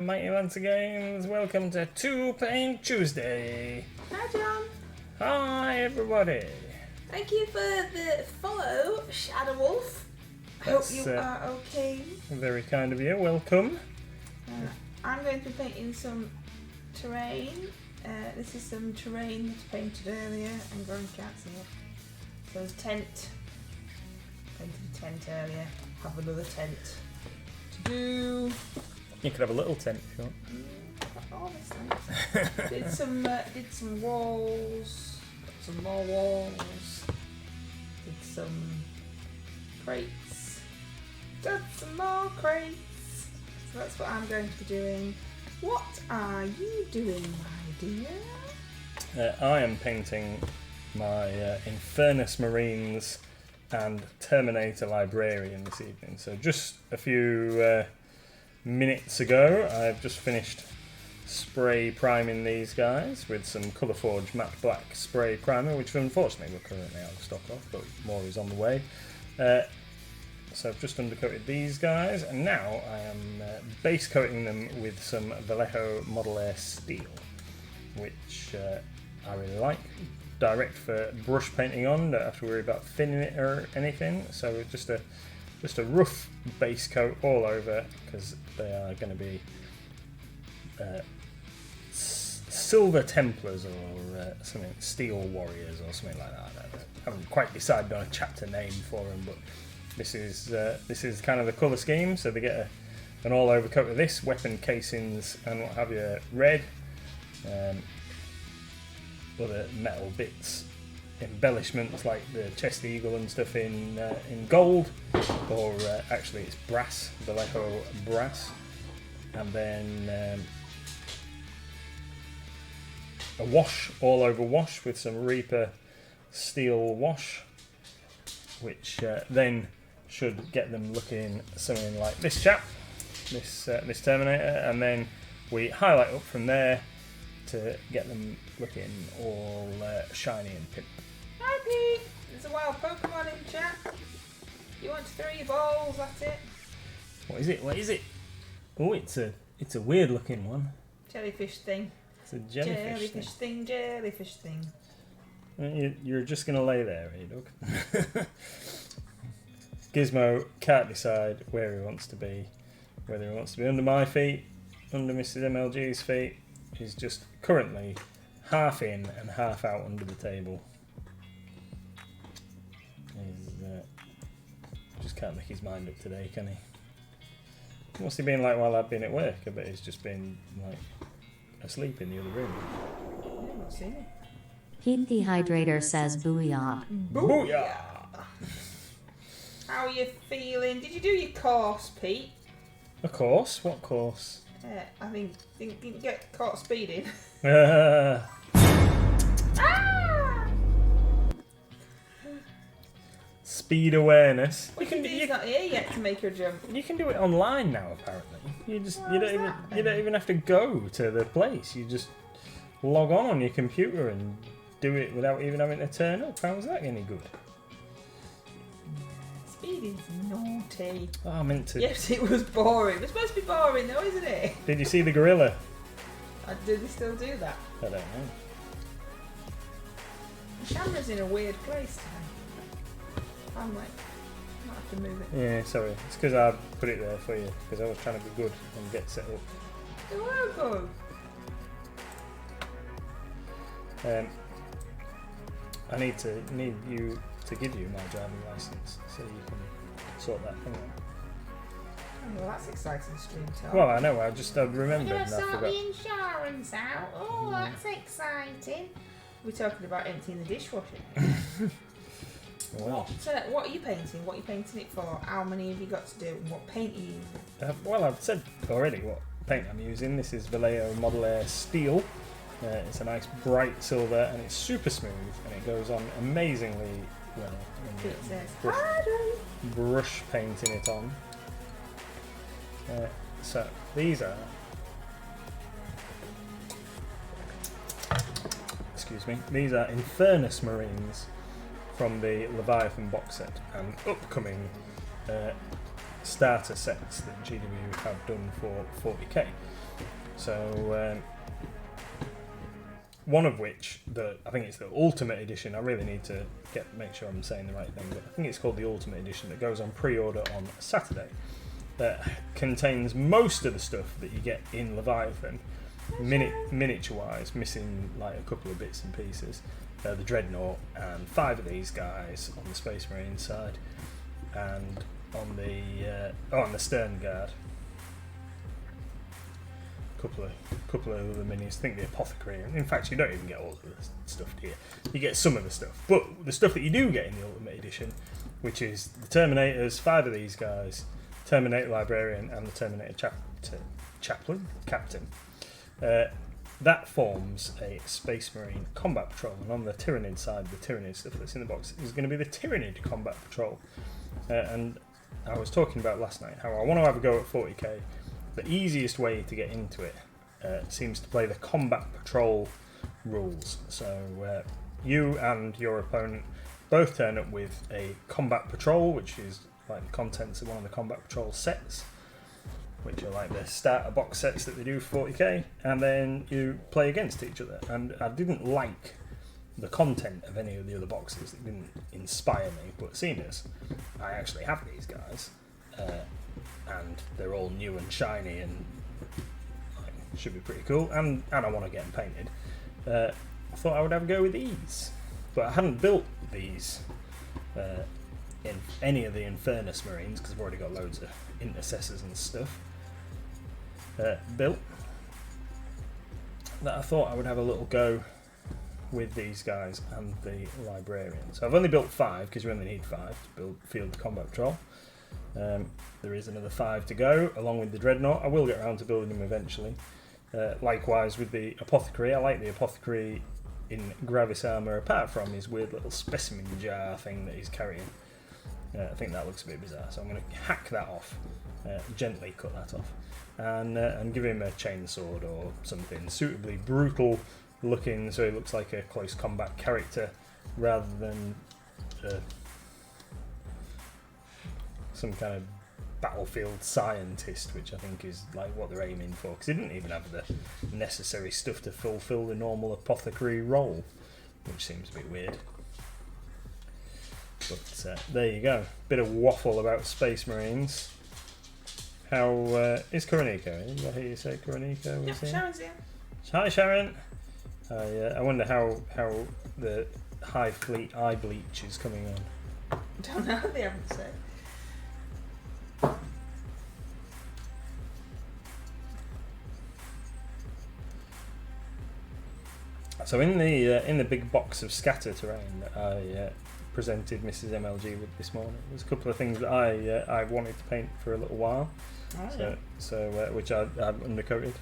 Mighty Lancer Games, welcome to 2 Paint Tuesday. Hi John. Hi everybody. Thank you for the follow, Shadow Wolf. I hope you are okay. Very kind of you, welcome. I'm going to be painting some terrain. This is some terrain that I painted earlier and Gordon can't see it. So there's tent. Painted a tent earlier. Have another tent to do. You could have a little tent if you want. All this thing. Did some walls. Got some more walls. Did some crates. Got some more crates. So that's what I'm going to be doing. What are you doing, my dear? I am painting my Infernus Marines and Terminator Librarian this evening. So just a few minutes ago I've just finished spray priming these guys with some Colourforge matte black spray primer, which unfortunately we're currently out of stock of, but more is on the way. So I've just undercoated these guys and now I am base coating them with some Vallejo Model Air Steel, which I really like. Direct for brush painting on, don't have to worry about thinning it or anything, so just a rough base coat all over, because they are going to be Silver Templars or something, Steel Warriors or something like that. I haven't quite decided on a chapter name for them, but this is kind of the colour scheme. So they get an all over coat of this, weapon casings and what have you, red, other metal bits, embellishments like the chest eagle and stuff in gold, or actually it's brass, Vallejo brass, and then a wash, all over wash with some Reaper steel wash, which then should get them looking something like this chap, this Terminator, and then we highlight up from there to get them looking all shiny and pink. Hi Pete! There's a wild Pokemon in chat. You want to throw your balls at it? What is it? What is it? Oh, it's a weird looking one. Jellyfish thing. It's a jellyfish thing. Jellyfish thing. You're just gonna lay there, are you, Doug? Gizmo can't decide where he wants to be. Whether he wants to be under my feet, under Mrs MLG's feet. He's just currently half in and half out under the table. He's just can't make his mind up today, can he? What's he been like while I've been at work? I bet he's just been like asleep in the other room. I've not seen it. Pete the Hydrator says booyah. Booyah! How are you feeling? Did you do your course, Pete? A course? What course? I think didn't get caught speeding. Ah! Speed awareness. He's not here yet to make her jump. You can do it online now, apparently. You don't even have to go to the place. You just log on your computer and do it without even having to turn up. How's that any good? Speeding's naughty. Oh, I meant to. Yes, it was boring. It's supposed to be boring though, isn't it? Did you see the gorilla? Do they still do that? I don't know. The camera's in a weird place today. I'm like, I might have to move it. Yeah, sorry. It's because I put it there for you, because I was trying to be good and get set up. You're welcome. I need you to give you my driving license so you can sort that thing out. Oh, well, that's exciting, stream talk. Well, I know. I'd remembered We're and going I to sort forgot. the insurance out. Oh, that's exciting. We're talking about emptying the dishwasher. Well, What are you painting? What are you painting it for? How many have you got to do? And what paint are you using? well, I've said already what paint I'm using. This is Vallejo Model Air Steel. It's a nice bright silver and it's super smooth and it goes on amazingly well when It says, you're brush painting it on. So these are, excuse me, these are Infernus Marines from the Leviathan box set and upcoming starter sets that GW have done for 40k. So one of which, I think it's the Ultimate Edition. I really need to make sure I'm saying the right thing, but I think it's called the Ultimate Edition, that goes on pre-order on Saturday. That contains most of the stuff that you get in Leviathan, miniature-wise, missing like a couple of bits and pieces. The Dreadnought and 5 of these guys on the Space Marine side, and on the Stern Guard. Couple of other minis. I think the Apothecary. In fact, you don't even get all of the stuff here. You get some of the stuff, but the stuff that you do get in the Ultimate Edition, which is the Terminators, 5 of these guys, Terminator Librarian, and the Terminator Captain. That forms a Space Marine Combat Patrol, and on the Tyrannid side, the Tyrannid stuff that's in the box is going to be the Tyrannid Combat Patrol. And I was talking about last night how I want to have a go at 40k. The easiest way to get into it seems to play the Combat Patrol rules. So you and your opponent both turn up with a Combat Patrol, which is like the contents of one of the Combat Patrol sets, which are like the starter box sets that they do for 40k, and then you play against each other. And I didn't like the content of any of the other boxes. It didn't inspire me, but seeing as I actually have these guys, and they're all new and shiny and like, should be pretty cool, and I want to get them painted, I thought I would have a go with these. But I hadn't built these in any of the Infernus Marines, because I've already got loads of Intercessors and stuff built, that I thought I would have a little go with these guys and the Librarian. So I've only built 5, because you only need 5 to build Field Combat Patrol. There is another 5 to go, along with the Dreadnought. I will get around to building them eventually. Likewise with the Apothecary. I like the Apothecary in Gravis armour, apart from his weird little specimen jar thing that he's carrying. I think that looks a bit bizarre, so I'm going to hack that off, gently cut that off, and give him a chainsword or something suitably brutal looking, so he looks like a close combat character rather than some kind of battlefield scientist, which I think is like what they're aiming for, because he didn't even have the necessary stuff to fulfill the normal Apothecary role, which seems a bit weird. But there you go, bit of waffle about Space Marines. How is Koroniko? Did I hear you say Koroniko was here? Sharon's here. Hi Sharon. I wonder how the Hive Fleet eye bleach is coming on. Don't know, they haven't said. So in the big box of scatter terrain that I presented Mrs MLG with this morning, there's a couple of things that I've wanted to paint for a little while. Oh, So which I've undercoated.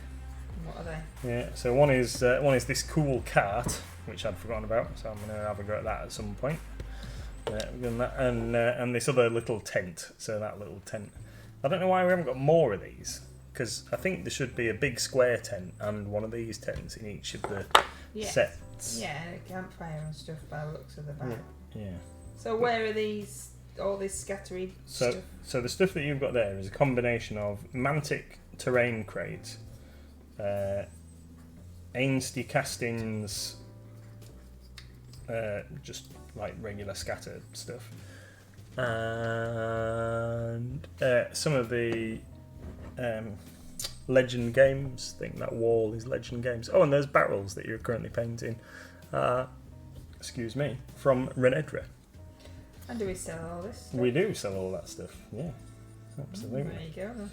What are they? Yeah. So one is this cool cart, which I'd forgotten about. So I'm going to have a go at that at some point. We've done that, and this other little tent. So that little tent. I don't know why we haven't got more of these, because I think there should be a big square tent and one of these tents in each of the sets. Yeah, a campfire and stuff by the looks of the back. Yeah. So where are these? All this scattery stuff? So the stuff that you've got there is a combination of Mantic terrain crates, Ainsty castings, just like regular scatter stuff, and some of the Legend Games thing. That wall is Legend Games. Oh, and there's barrels that you're currently painting. Excuse me, from Renedra. And do we sell all this stuff? We do sell all that stuff. Yeah, absolutely. There you go then.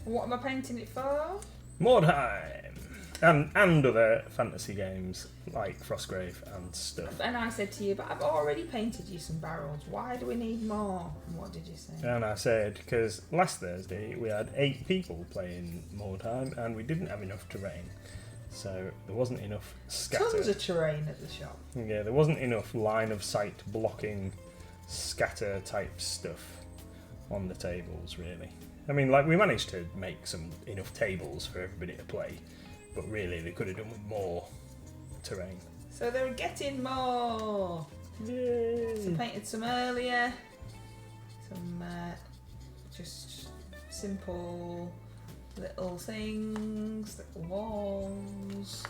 And what am I painting it for? Mordheim! And other fantasy games like Frostgrave and stuff. And I said to you, but I've already painted you some barrels. Why do we need more? And what did you say? And I said, because last Thursday we had 8 people playing Mordheim and we didn't have enough terrain. So there wasn't enough scatter. Tons of terrain at the shop. Yeah, there wasn't enough line of sight blocking scatter type stuff on the tables, really. I mean, like, we managed to make enough tables for everybody to play, but really they could have done with more terrain. So they're getting more. Yay! So painted some earlier. Some just simple Little things, little walls.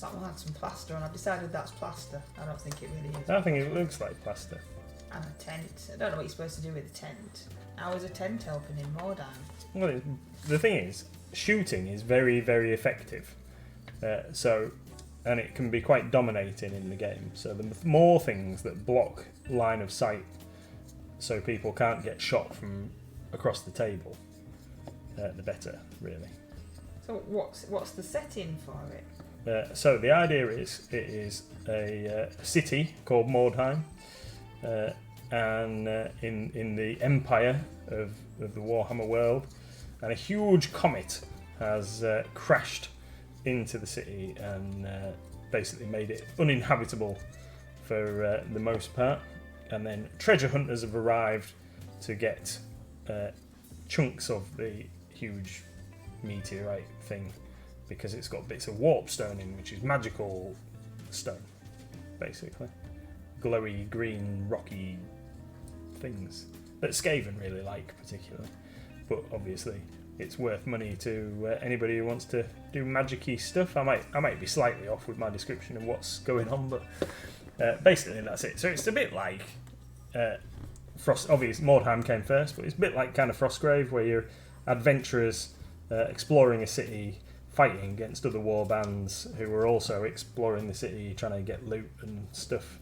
That one had some plaster on. I've decided that's plaster. I don't think it really is. I think it looks like plaster. And a tent. I don't know what you're supposed to do with a tent. How is a tent helping in Mordheim? Well, the thing is, shooting is very, very effective. And it can be quite dominating in the game. So the more things that block line of sight, so people can't get shot from across the table, the better, really. So what's the setting for it? So the idea is it is a city called Mordheim, and in the empire of the Warhammer world, and a huge comet has crashed into the city and basically made it uninhabitable for the most part. And then treasure hunters have arrived to get chunks of the huge meteorite thing, because it's got bits of warp stone in, which is magical stone, basically. Glowy, green, rocky things that Skaven really like, particularly. But obviously, it's worth money to anybody who wants to do magic-y stuff. I might be slightly off with my description of what's going on, but basically that's it. So it's a bit like Frost. Obviously, Mordheim came first, but it's a bit like kind of Frostgrave, where you're adventurers exploring a city, fighting against other war bands who are also exploring the city, trying to get loot and stuff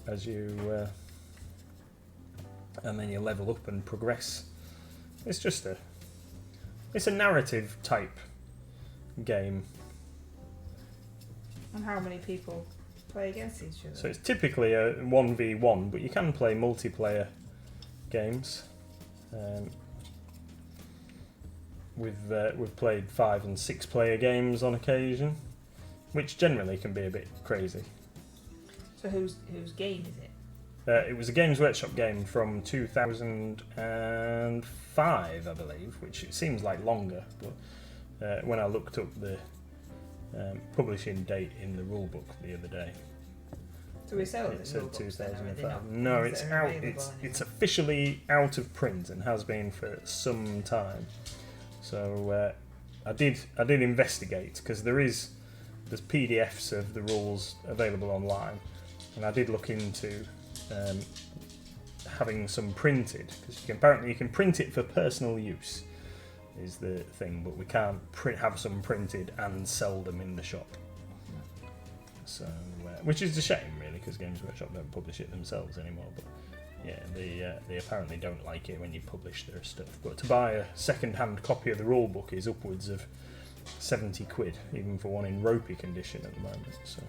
as you, and then you level up and progress. It's a narrative type game. And how many people play against each other? So it's typically a 1v1, but you can play multiplayer games. We've played 5 and 6 player games on occasion, which generally can be a bit crazy. So whose game is it? It was a Games Workshop game from 2005, I believe, which it seems like longer, but when I looked up the publishing date in the rulebook the other day, Do we sell it it? said 2005. No, it's out. It's officially out of print and has been for some time. So I did investigate, because there's PDFs of the rules available online, and I did look into having some printed, because apparently you can print it for personal use is the thing, but we can't have some printed and sell them in the shop. So which is a shame, really, because Games Workshop don't publish it themselves anymore. But yeah, they apparently don't like it when you publish their stuff. But to buy a second-hand copy of the rulebook is upwards of £70, even for one in ropey condition at the moment. So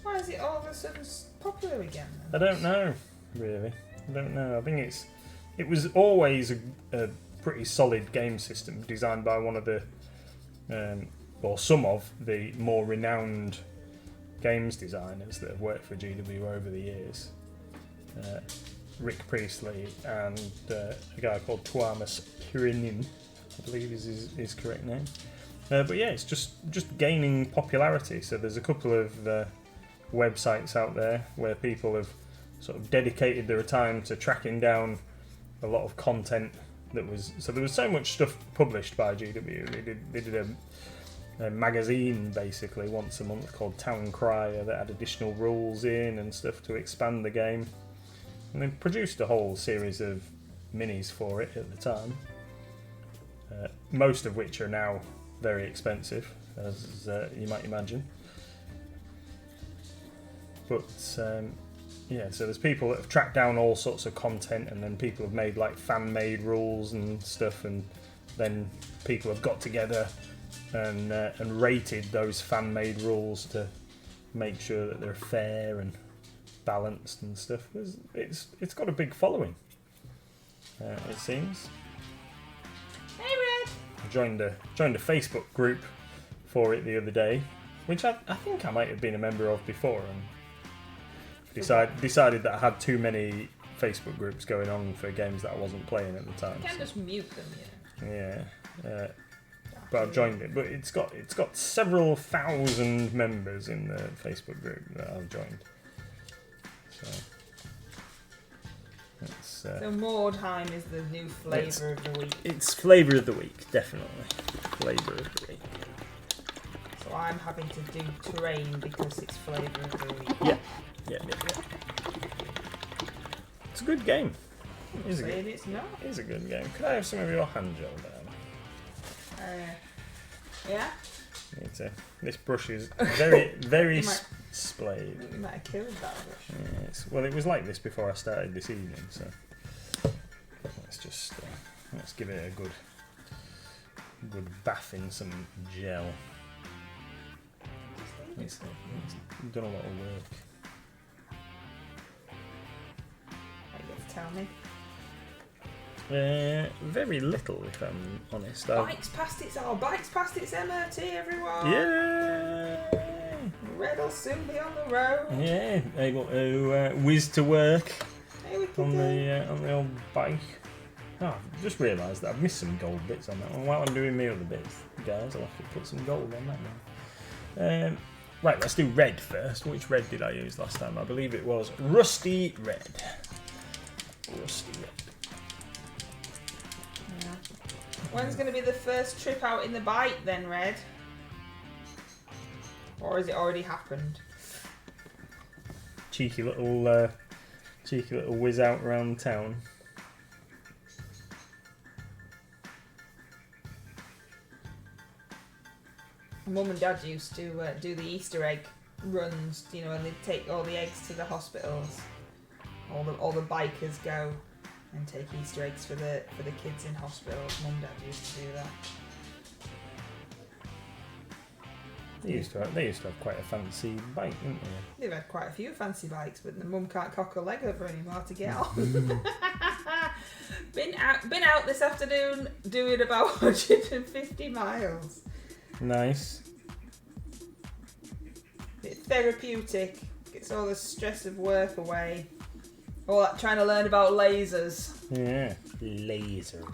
why is it all of a sudden popular again, then? I don't know, really. I don't know. I think it was always a pretty solid game system designed by one of the, or some of the more renowned games designers that have worked for GW over the years. Rick Priestley and a guy called Tuomas Pyrinin, I believe is his correct name. But yeah, it's just gaining popularity. So there's a couple of websites out there where people have sort of dedicated their time to tracking down a lot of content that was. So there was so much stuff published by GW. They did a magazine basically once a month called Town Crier that had additional rules in and stuff to expand the game. And they produced a whole series of minis for it at the time, most of which are now very expensive, as you might imagine. But yeah, so there's people that have tracked down all sorts of content, and then people have made like fan-made rules and stuff, and then people have got together and rated those fan-made rules to make sure that they're fair and balanced and stuff. It's got a big following, it seems. Hey, Red! I joined a Facebook group for it the other day, which I think I might have been a member of before, and decided that I had too many Facebook groups going on for games that I wasn't playing at the time. You can just mute them, Yeah, but I've joined it. But it's got several thousand members in the Facebook group that I've joined. So So Mordheim is the new flavour of the week. It's flavour of the week, definitely. Flavour of the week. So I'm having to do terrain because it's flavour of the week. Yeah. It's a good game. It's not. It is a good game. Could I have some of your hand gel down? Yeah? Need to. This brush is very splayed. You might have killed that brush. Yes. Well, it was like this before I started this evening, so let's give it a good bath in some gel. It's done a lot of work. Are you going to tell me? Very little, if I'm honest. Bike's past its MOT, everyone. Yeah. Red will soon be on the road. Yeah, able to whiz to work on the old bike. Oh, I've just realised that I've missed some gold bits on that one. While I'm doing my other bits, guys, I'll have to put some gold on that now. Right, let's do red first. Which red did I use last time? I believe it was Rusty Red. Rusty Red. Yeah. When's going to be the first trip out in the bike then, Red? Or has it already happened? Cheeky little whiz out around town. Mum and Dad used to do the Easter egg runs, you know, and they'd take all the eggs to the hospitals. All the bikers go and take Easter eggs for the kids in hospitals. Mum and Dad used to do that. They used to have quite a fancy bike, didn't they? They've had quite a few fancy bikes, but the mum can't cock a leg over anymore to get on. Been out this afternoon doing about 150 miles. Nice. It's therapeutic. Gets all the stress of work away. All that trying to learn about lasers. Yeah, lasers.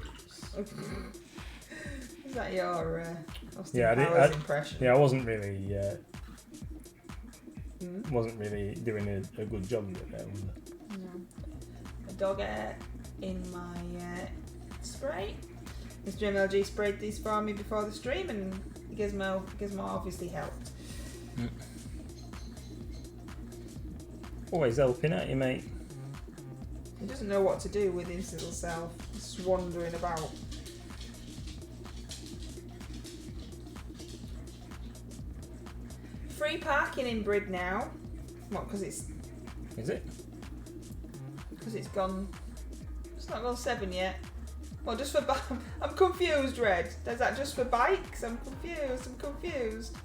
Is that your Austin Powers impression? Yeah, I wasn't really doing a good job of it there. No. A dog in my spray. Mr MLG sprayed these for me before the stream, and Gizmo obviously helped. Always helping out you, mate. He doesn't know what to do with his little self. He's just wandering about. Free parking in Brid now. What? Because it's. Is it? Because it's gone. It's not gone 7 yet. Well, just for I'm confused, Red. Is that just for bikes? I'm confused.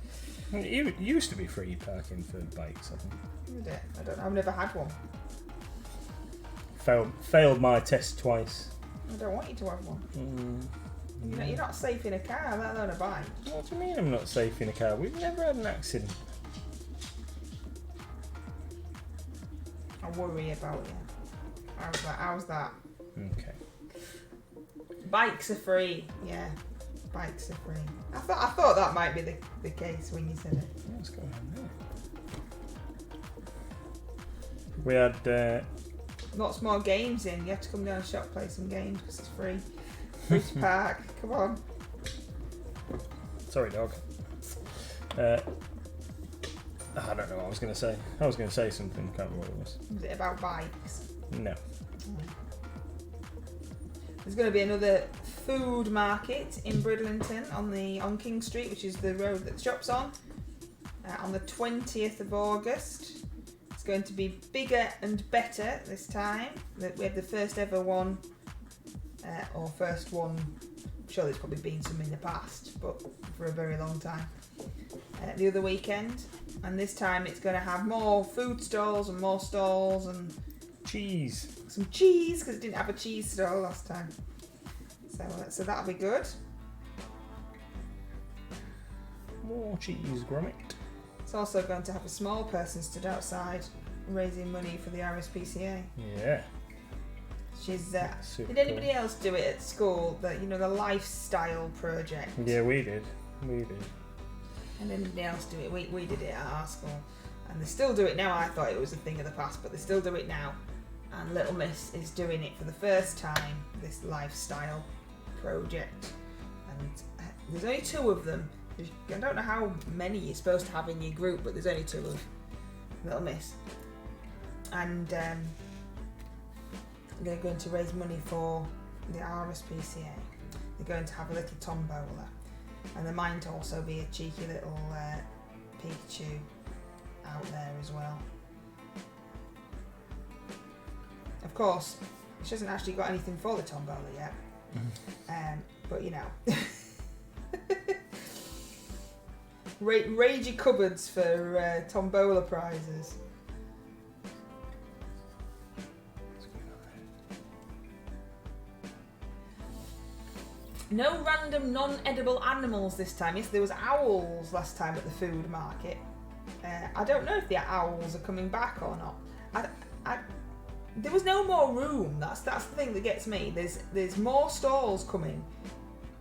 It used to be free parking for bikes, I think. Is it? I don't know. I've never had one. Failed my test twice. I don't want you to have one. You're not safe in a car, let alone a bike. What do you mean I'm not safe in a car? We've never had an accident. I worry about you. How's that? Okay. Bikes are free. Yeah, bikes are free. I thought that might be the case when you said it. What's going on there? We had lots more games in. You have to come down to shop, play some games because it's free. Free to park. Come on. Sorry, dog. I don't know what I was going to say. I was going to say something. Can't remember what it was. Was it about bikes? No. There's going to be another food market in Bridlington on King Street, which is the road that the shop's on the 20th of August. It's going to be bigger and better this time. We had the first ever one, or first one. I'm sure there's probably been some in the past, but for a very long time. The other weekend, and this time it's going to have more food stalls and more stalls and cheese. Some cheese, because it didn't have a cheese stall last time. So that'll be good. More cheese, Gromit. It's also going to have a small person stood outside raising money for the RSPCA. Yeah. She's. Did anybody else do it at school? The lifestyle project. Yeah, we did. And anybody else do it? We did it at our school, and they still do it now. I thought it was a thing of the past, but they still do it now. and Little Miss is doing it for the first time, this lifestyle project. And there's only 2 of them. I don't know how many you're supposed to have in your group, but there's only 2 of Little Miss. And they're going to raise money for the RSPCA. They're going to have a little tombola. And there might also be a cheeky little Pikachu out there as well. Of course, she hasn't actually got anything for the tombola yet. But you know. Raid your cupboards for tombola prizes. No random non-edible animals this time. Yes, there was owls last time at the food market. I don't know if the owls are coming back or not. There was no more room. That's the thing that gets me. There's more stalls coming,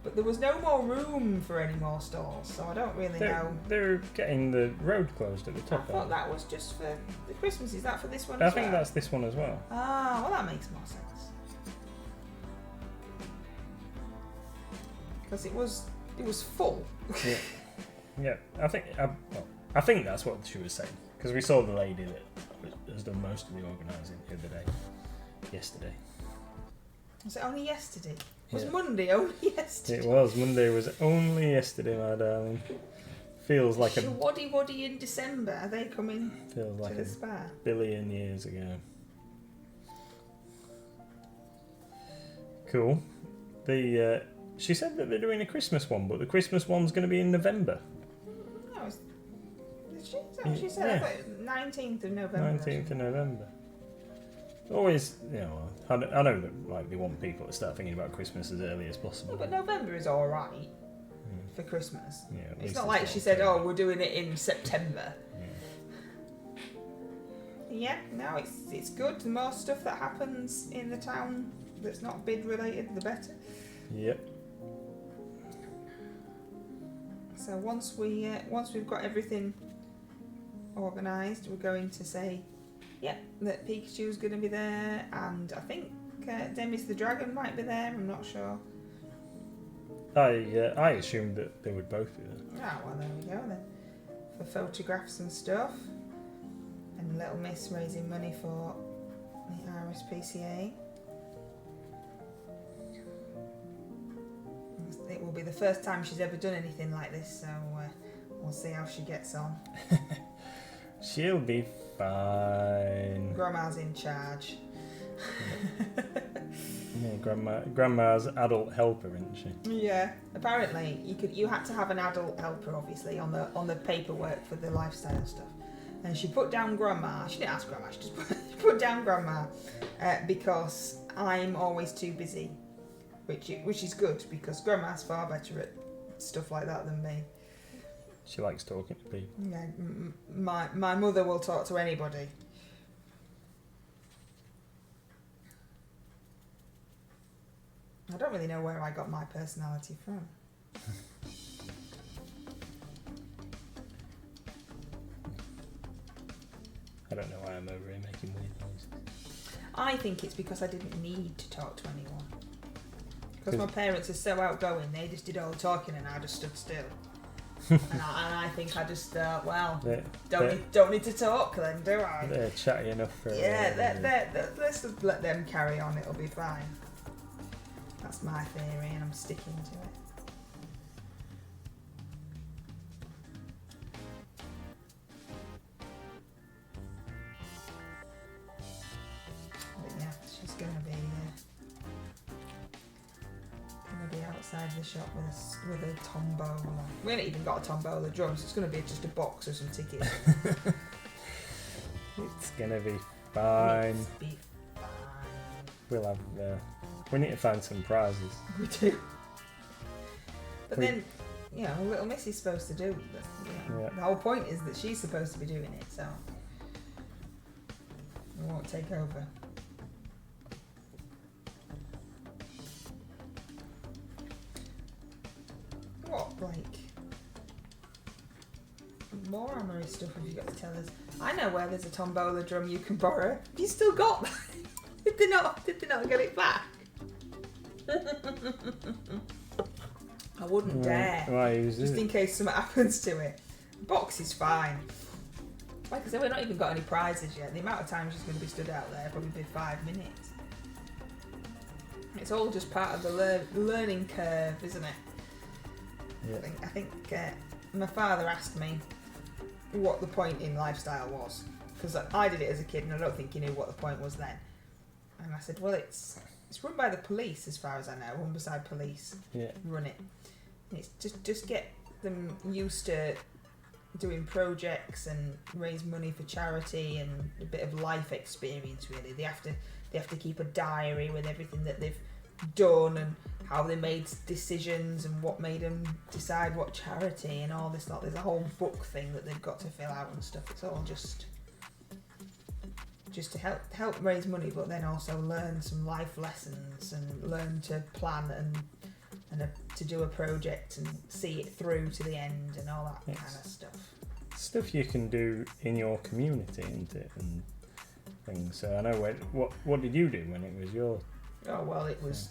but there was no more room for any more stalls. So I don't really know. They're getting the road closed at the top. I thought that was just for the Christmas. Is that for this one? I think that's this one as well. Ah, well that makes more sense. Because it was full. Yeah. I think that's what she was saying, because we saw the lady that has done most of the organising the other day, yesterday. Was it only yesterday? Was Yeah. Monday only yesterday? It was. Monday was only yesterday, my darling. Feels like Waddy in December. Are they coming feels like to the a spa? billion years ago. Cool. She said that they're doing a Christmas one, but the Christmas one's going to be in November. No, did she? Is that what she said? Yeah. I thought it was 19th of November. 19th of November. Always, I know that like they want people to start thinking about Christmas as early as possible. No, but November is all right for Christmas. Yeah, at It's least not like not she said, October. "Oh, we're doing it in September." Yeah. Yeah, no, it's good. The more stuff that happens in the town that's not bid related, the better. Yep. So once we've got everything organised, we're going to say, that Pikachu's going to be there, and I think Demis the Dragon might be there. I'm not sure. I assumed that they would both be there. Ah, well there we go then. For photographs and stuff, and Little Miss raising money for the RSPCA. It will be the first time she's ever done anything like this, so we'll see how she gets on. She'll be fine. Grandma's in charge. Yeah, grandma's adult helper, isn't she? Yeah. Apparently, you had to have an adult helper, obviously, on the paperwork for the lifestyle stuff. And she put down Grandma. She didn't ask Grandma. She just put down Grandma because I'm always too busy, which is good because Grandma's far better at stuff like that than me. She likes talking to people. Yeah, my mother will talk to anybody. I don't really know where I got my personality from. I don't know why I'm over here making weird noises. I think it's because I didn't need to talk to anyone. Because my parents are so outgoing, they just did all the talking and I just stood still. and I think I just thought, well, don't need to talk then, do I? They're chatty enough for let's just let them carry on, it'll be fine. That's my theory and I'm sticking to it. But yeah, she's gonna be outside the shop with a tombola. We haven't even got a tombola drum, so it's gonna be just a box of some tickets. It's gonna be fine. It's be fine. We'll have. We need to find some prizes. We do. But then, Little Missy's supposed to do it. The whole point is that she's supposed to be doing it, so we won't take over. What, more armory stuff have you got to tell us? I know where there's a tombola drum you can borrow. Have you still got that? Did they not get it back? I wouldn't dare. Why use Just it? in case something happens to it. The box is fine. Like I said, we've not even got any prizes yet. The amount of time she's going to be stood out there probably be 5 minutes. It's all just part of the learning curve, isn't it? Yeah. I think my father asked me what the point in lifestyle was, because I did it as a kid and I don't think he knew what the point was then. And I said, well, it's run by the police as far as I know. Humberside Police run it. And it's just get them used to doing projects and raise money for charity and a bit of life experience. Really, they have to keep a diary with everything that they've done and how they made decisions and what made them decide what charity and all this lot. There's a whole book thing that they've got to fill out and stuff. It's all just to help raise money, but then also learn some life lessons and learn to plan and to do a project and see it through to the end and all that kind of stuff. Stuff you can do in your community, isn't it? And things. So I know what did you do when it was your? Oh well, it was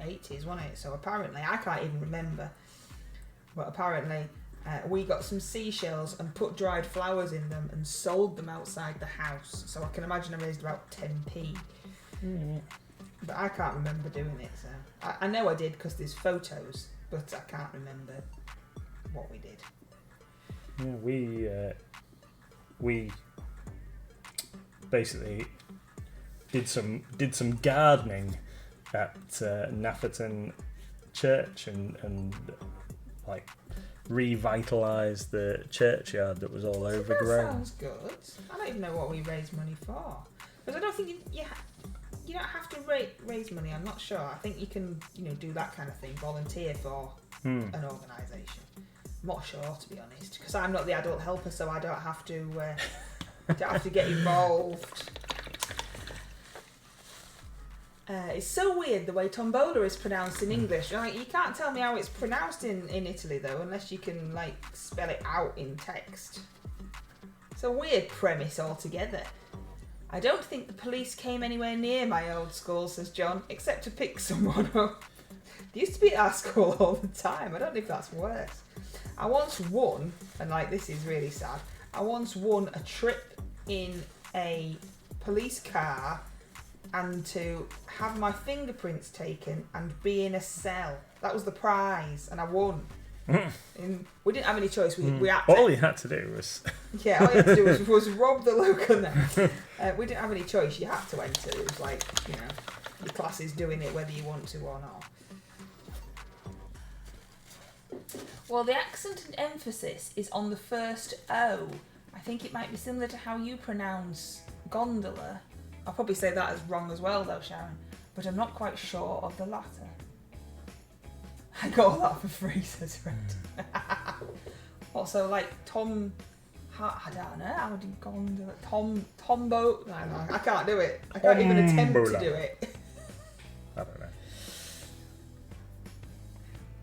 80s, wasn't it? So apparently I can't even remember, but apparently we got some seashells and put dried flowers in them and sold them outside the house. So I can imagine I raised about 10p. Mm. But I can't remember doing it, so I know I did because there's photos, but I can't remember what we did. Yeah, we basically did some gardening at Nafferton Church and like revitalised the churchyard that was all overgrown. That sounds good. I don't even know what we raised money for, because I don't think you don't have to raise money. I'm not sure. I think you can do that kind of thing, volunteer for an organisation. I'm not sure, to be honest, because I'm not the adult helper, so I don't have to get involved. It's so weird the way tombola is pronounced in English. Like, you can't tell me how it's pronounced in Italy though, unless you can spell it out in text. It's a weird premise altogether. I don't think the police came anywhere near my old school, says John, except to pick someone up. They used to be at our school all the time. I don't know if that's worse. I once won, and this is really sad, I once won a trip in a police car and to have my fingerprints taken and be in a cell. That was the prize, and I won. We didn't have any choice. We had to, all you had to do was all you had to do was rob the local there. We didn't have any choice. You had to enter. It was your class is doing it whether you want to or not. Well, the accent and emphasis is on the first O. I think it might be similar to how you pronounce gondola. I'll probably say that as wrong as well though, Sharon, but I'm not quite sure of the latter. I got all that for free, says Fred. Also, Tom, I don't know, how do you gondola? Tombo, I can't do it. I can't even attempt to do it. I don't know.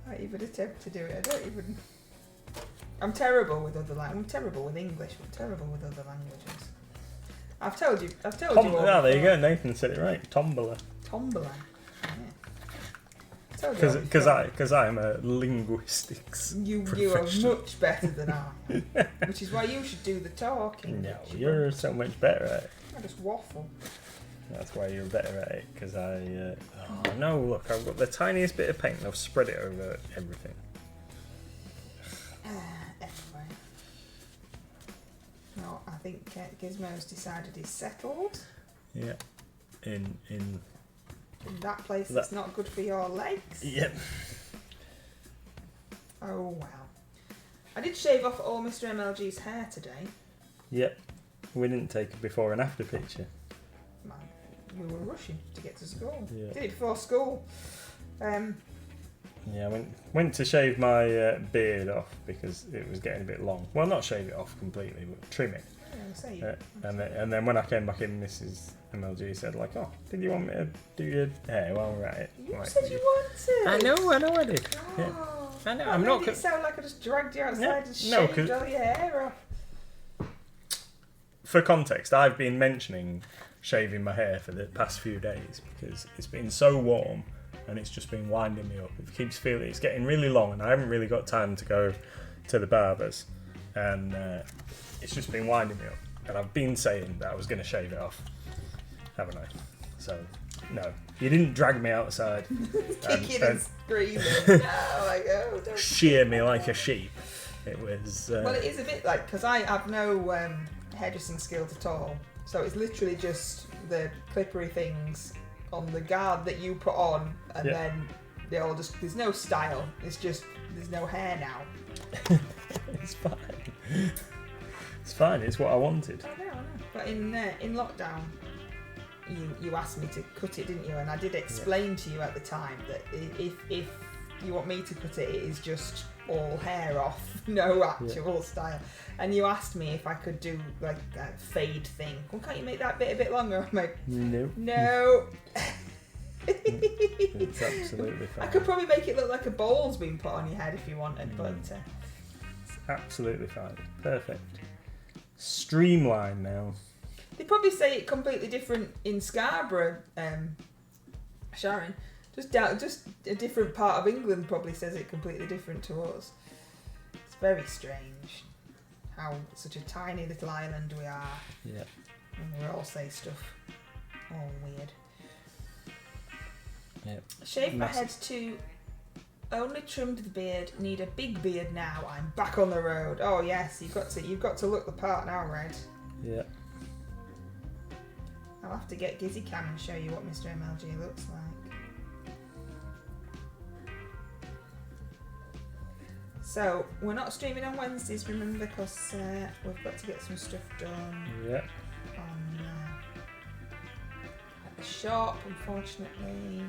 I can't even attempt to do it. I'm terrible with other languages. I'm terrible with English. I'm terrible with other languages. I've told you all. Oh, there you go. Nathan said it right. Tombola. Tombola. Because I'm a linguistics. You are much better than I am, which is why you should do the talking. No, you're so much better at it. I just waffle. That's why you're better at it. Because no, look, I've got the tiniest bit of paint. I've spread it over everything. Anyway, no, I think Gizmo's decided he's settled. Yeah, in that place that's not good for your legs. Yep. Oh well. I did shave off all Mr MLG's hair today. Yep. We didn't take a before and after picture. Man, we were rushing to get to school. Yeah. Did it before school. Yeah, I went to shave my beard off because it was getting a bit long. Well, not shave it off completely, but trim it. And then when I came back in, Mrs MLG said oh, did you want me to do your hair while we're at it? You said you wanted. I know I did. Oh, yeah. I know. I'm not. It sound like I just dragged you outside and shaved all your hair off. For context, I've been mentioning shaving my hair for the past few days because it's been so warm and it's just been winding me up. It keeps feeling it's getting really long and I haven't really got time to go to the barbers, and it's just been winding me up. And I've been saying that I was going to shave it off, haven't I? So no, you didn't drag me outside Kicking and screaming. No, like, oh, don't shear me like a sheep. It was. Well, it is a bit like, because I have no hairdressing skills at all, so it's literally just the clippery things on the guard that you put on, and then they all just, there's no style, it's just, there's no hair now. It's fine. It's fine, it's what I wanted. I know. But in lockdown, you asked me to cut it, didn't you? And I did explain to you at the time that if you want me to cut it, it is just all hair off, no actual style. And you asked me if I could do like a fade thing. Well, can't you make that bit a bit longer? I'm like, no. It's absolutely fine. I could probably make it look like a bowl's been put on your head if you wanted, but it's absolutely fine. Perfect. Streamline now. They probably say it completely different in Scarborough, Sharon. Just a different part of England probably says it completely different to us. It's very strange how such a tiny little island we are. Yeah. And we all say stuff all weird. Yeah. Shave my head too. Only trimmed the beard. Need a big beard now. I'm back on the road. Oh yes, you've got to look the part now, Red. Yeah. I'll have to get Gizzy Cam and show you what Mr MLG looks like. So, we're not streaming on Wednesdays, remember, because we've got to get some stuff done at the shop, unfortunately.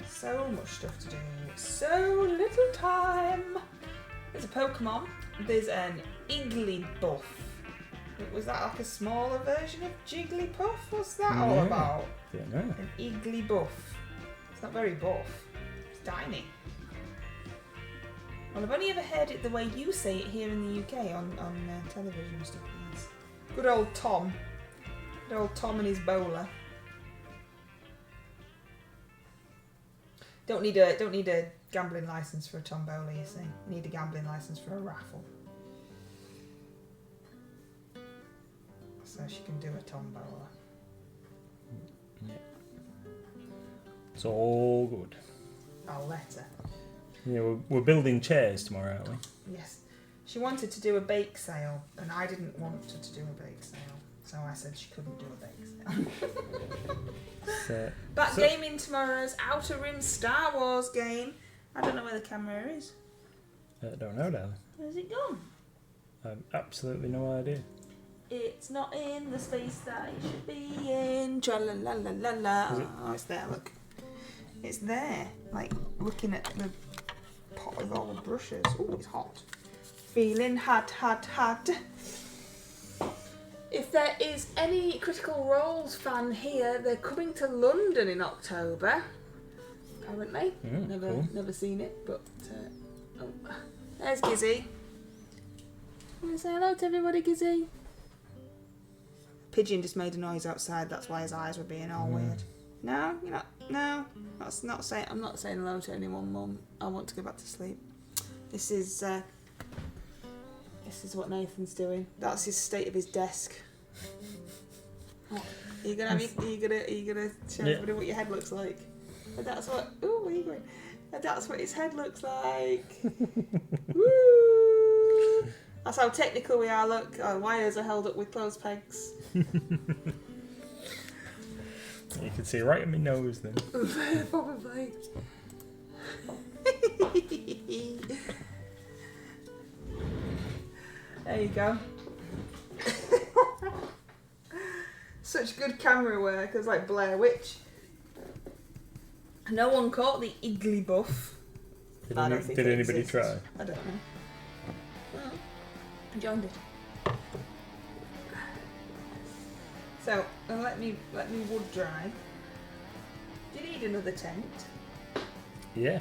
So much stuff to do, so little time. There's a Pokemon, there's an Igglybuff. Was that like a smaller version of Jigglypuff? What's that all about? Don't know. An Igglybuff. It's not very buff, it's tiny. Well, I've only ever heard it the way you say it here in the UK on television and stuff. Yes. Good old Tom. Good old Tom and his bowler. Don't need a gambling license for a tombola, you see. Need a gambling license for a raffle. So she can do a tombola. Yeah. It's all good. I'll let her. Yeah, we're building chairs tomorrow, aren't we? Yes. She wanted to do a bake sale, and I didn't want her to do a bake sale. So I said she couldn't do a bake sale. Back gaming tomorrow's Outer Rim Star Wars game. I don't know where the camera is. I don't know, darling. Where's it gone? I have absolutely no idea. It's not in the space that it should be in. Tra-la-la-la-la-la. Oh, it's there, look. It's there. Like, looking at the pot with all the brushes. Oh, it's hot. Feeling hot, hot, hot. If there is any Critical Roles fan here, they're coming to London in October. Apparently. Never seen it, but oh, there's Gizzy. Want to say hello to everybody, Gizzy? Pigeon just made a noise outside. That's why his eyes were being all weird. No, you're not. No, that's not saying. I'm not saying hello to anyone, Mum. I want to go back to sleep. This is what Nathan's doing. That's his state of his desk. What? Are you gonna show everybody what your head looks like? And that's what. Ooh, where are you going? And that's what his head looks like. Woo! That's how technical we are. Look, our wires are held up with clothes pegs. You can see right in my nose then. Probably. There you go. Such good camera work. It was like Blair Witch. No one caught the Igglybuff. Did anybody try? I don't know. Well, John did. So, let me wood dry. Do you need another tent? Yeah.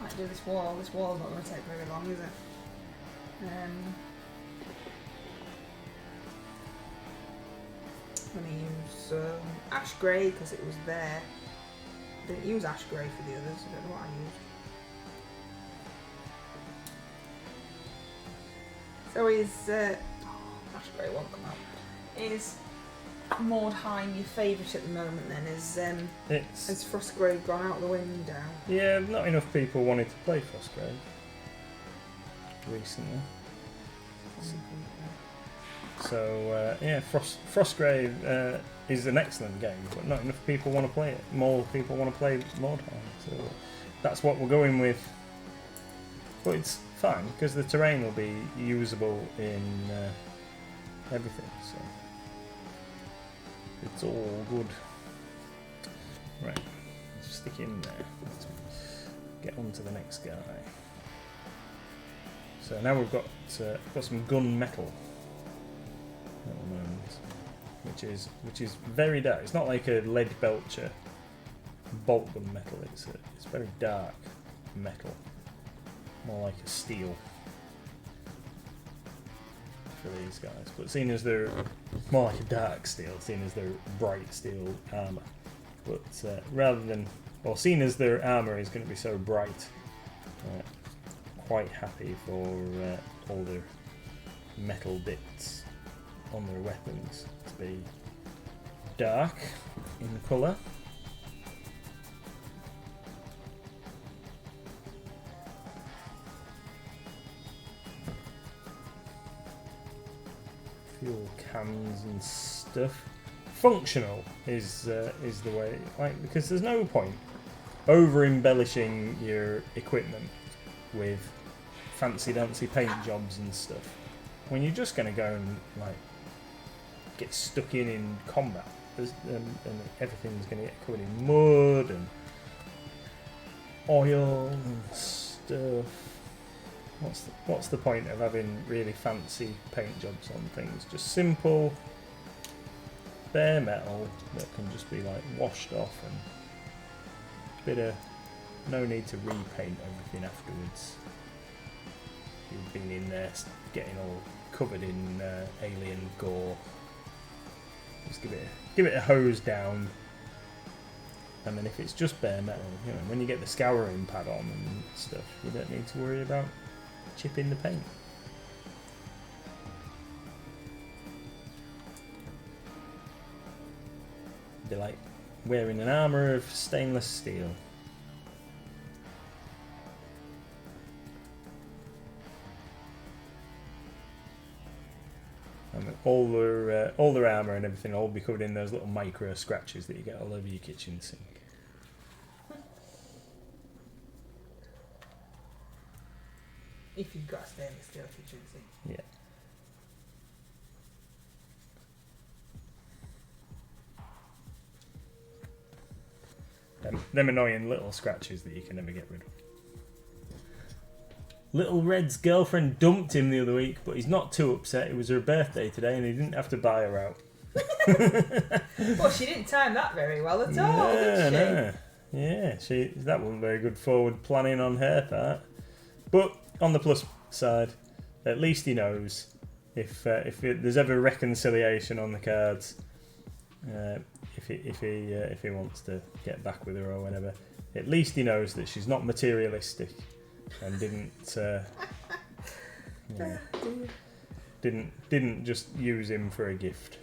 Might do this wall. This wall's not going to take very long, is it? ash grey because it was there. Didn't use ash grey for the others. I don't know what I used. So ash grey won't come out. Is Mordheim your favourite at the moment then? Has Frostgrave gone out the window? Yeah, not enough people wanted to play Frostgrave recently. So yeah, Frostgrave is an excellent game, but not enough people want to play it. More people want to play Mordheim, so that's what we're going with. But it's fine because the terrain will be usable in everything, so it's all good. Right, let's stick it in there. Let's get on to the next guy. So now we've got some gun metal at the moment, which is very dark. It's not like a lead belcher bolt gun metal. It's very dark metal, more like a steel for these guys. But seeing as they're more like a dark steel, seeing as they're bright steel armor, but seeing as their armor is going to be so bright, quite happy for all their metal bits on their weapons to be dark in colour. Fuel cans and stuff. Functional is the way, like, because there's no point over embellishing your equipment with fancy dancy paint jobs and stuff when you're just going to go and like get stuck in combat, and everything's going to get covered in mud and oil and stuff. What's the point of having really fancy paint jobs on things? Just simple bare metal that can just be like washed off, and no need to repaint everything afterwards. You've been in there getting all covered in alien gore. Just give it a hose down, and then if it's just bare metal, you know, when you get the scouring pad on and stuff, you don't need to worry about chipping the paint. Be like wearing an armour of stainless steel. And all their armour and everything will all be covered in those little micro scratches that you get all over your kitchen sink. If you've got a stainless steel kitchen sink. Yeah. Them annoying little scratches that you can never get rid of. Little Red's girlfriend dumped him the other week, but he's not too upset. It was her birthday today and he didn't have to buy her out. Well, she didn't time that very well at all, did she? No. Yeah, that wasn't very good forward planning on her part. But on the plus side, at least he knows if there's ever reconciliation on the cards, if he wants to get back with her or whatever, at least he knows that she's not materialistic and didn't just use him for a gift.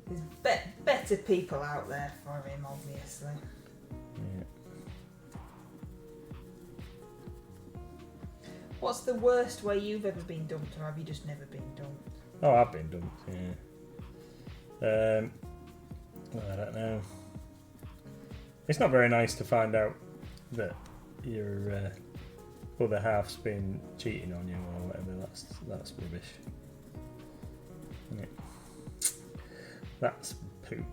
There's better people out there for him, obviously. Yeah. What's the worst way you've ever been dumped, or have you just never been dumped? Oh, I've been dumped, yeah. Well, I don't know. It's not very nice to find out that your other half's been cheating on you or whatever. That's rubbish. Isn't it? That's poop.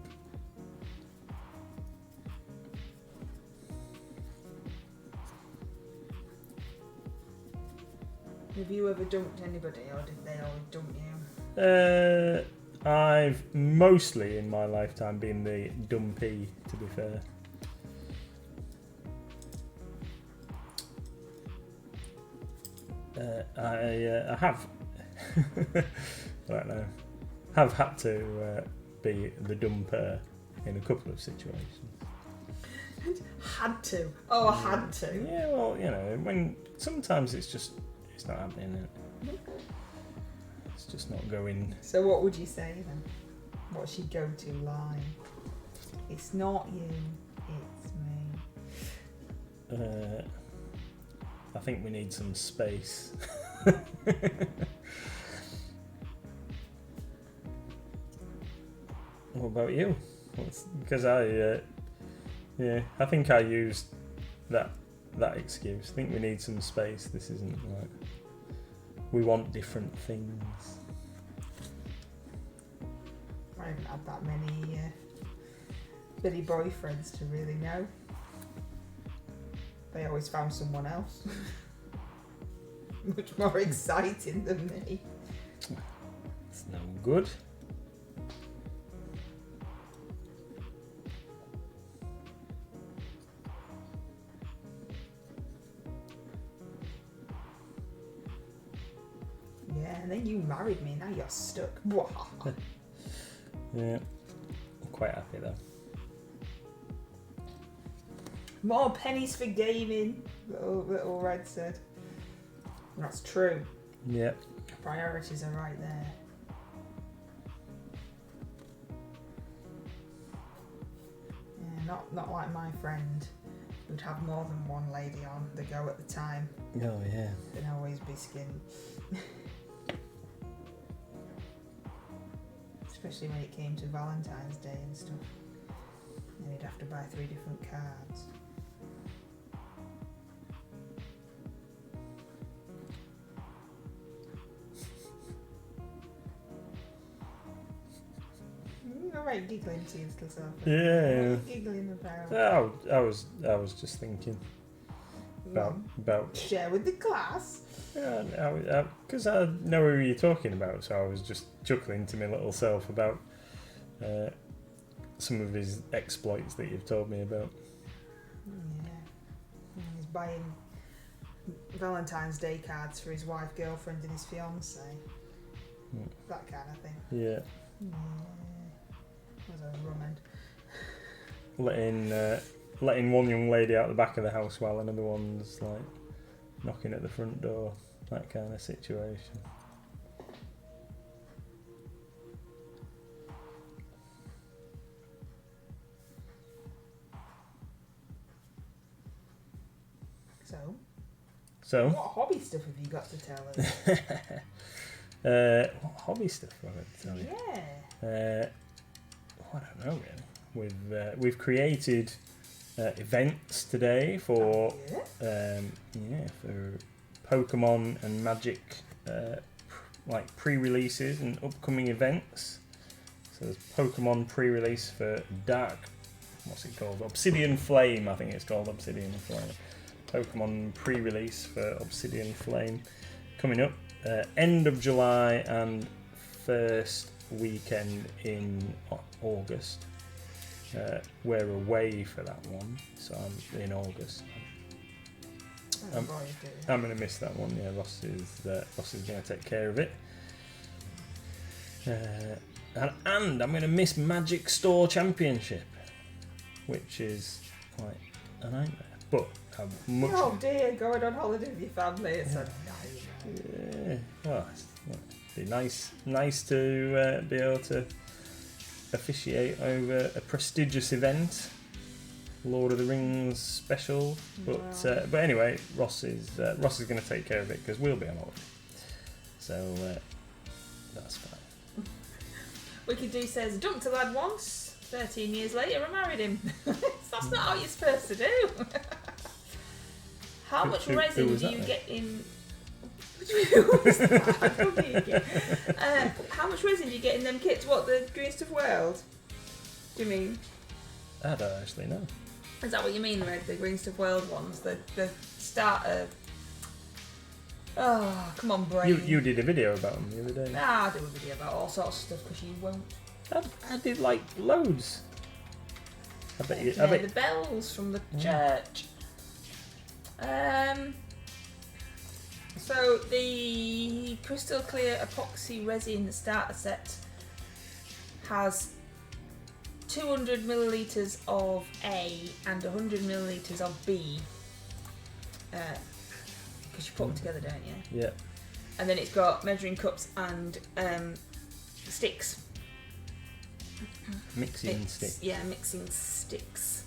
Have you ever dumped anybody, or did they always dump you? I've mostly in my lifetime been the dumpy, to be fair. I have I don't know, have had to be the dumper in a couple of situations. Had to. Oh, I had to. Yeah, well, when sometimes it's not happening. It's just not going. So what would you say then? What's your go-to line? It's not you, it's me. I think we need some space. What about you? Because I think I used that excuse. I think we need some space. This isn't like we want different things. I haven't had that many Billy boyfriends to really know. They always found someone else. Much more exciting than me. It's no good. Yeah, and then you married me, now you're stuck. Yeah, I'm quite happy though. More pennies for gaming, little Red said. And that's true. Yeah. Priorities are right there. Yeah, not like my friend who'd have more than one lady on the go at the time. Oh yeah. They'd always be skinned. Especially when it came to Valentine's Day and stuff. And he'd have to buy 3 different cards. Alright, giggling to yourself. Yeah. What are you giggling about? Oh, I was just thinking about share with the class. Yeah, because I know who you're talking about, so I was just chuckling to my little self about some of his exploits that you've told me about. Yeah. He's buying Valentine's Day cards for his wife, girlfriend, and his fiance. That kind of thing. Yeah. Was a rum end. Letting one young lady out the back of the house while another one's like knocking at the front door. That kind of situation. So what hobby stuff have you got to tell us? What hobby stuff have I got to tell you? Yeah. I don't know really. We've created events today for for Pokemon and Magic like pre-releases and upcoming events. So there's Pokemon pre-release for what's it called? Obsidian Flame, I think it's called Obsidian Flame. Pokemon pre-release for Obsidian Flame coming up end of July and first weekend in August. We're away for that one, so I'm in August. I'm going to miss that one. Yeah, Ross is going to take care of it. And I'm going to miss Magic Store Championship, which is quite a nightmare. But oh dear, going on holiday with your family. It's a nightmare. Well, it'd be nice to be able to officiate over a prestigious event, Lord of the Rings special. But anyway, Ross is going to take care of it because we'll be on holiday. So that's fine. Wicked says, dumped a lad once, 13 years later I married him. That's not how you're supposed to do. How much resin do you get in... How much resin do you get in them kits? What, the Green Stuff World? Do you mean? I don't actually know. Is that what you mean, Red? The Green Stuff World ones? The starter... Oh, come on, brain. You did a video about them the other day. Nah, I do a video about all sorts of stuff because you won't. I did like loads. I bet you. The bells from the church. So the crystal clear epoxy resin starter set has 200 millilitres of A and 100 millilitres of B. Because you put them together, don't you? Yeah. And then it's got measuring cups and sticks. Mixing stick. Yeah, mixing sticks.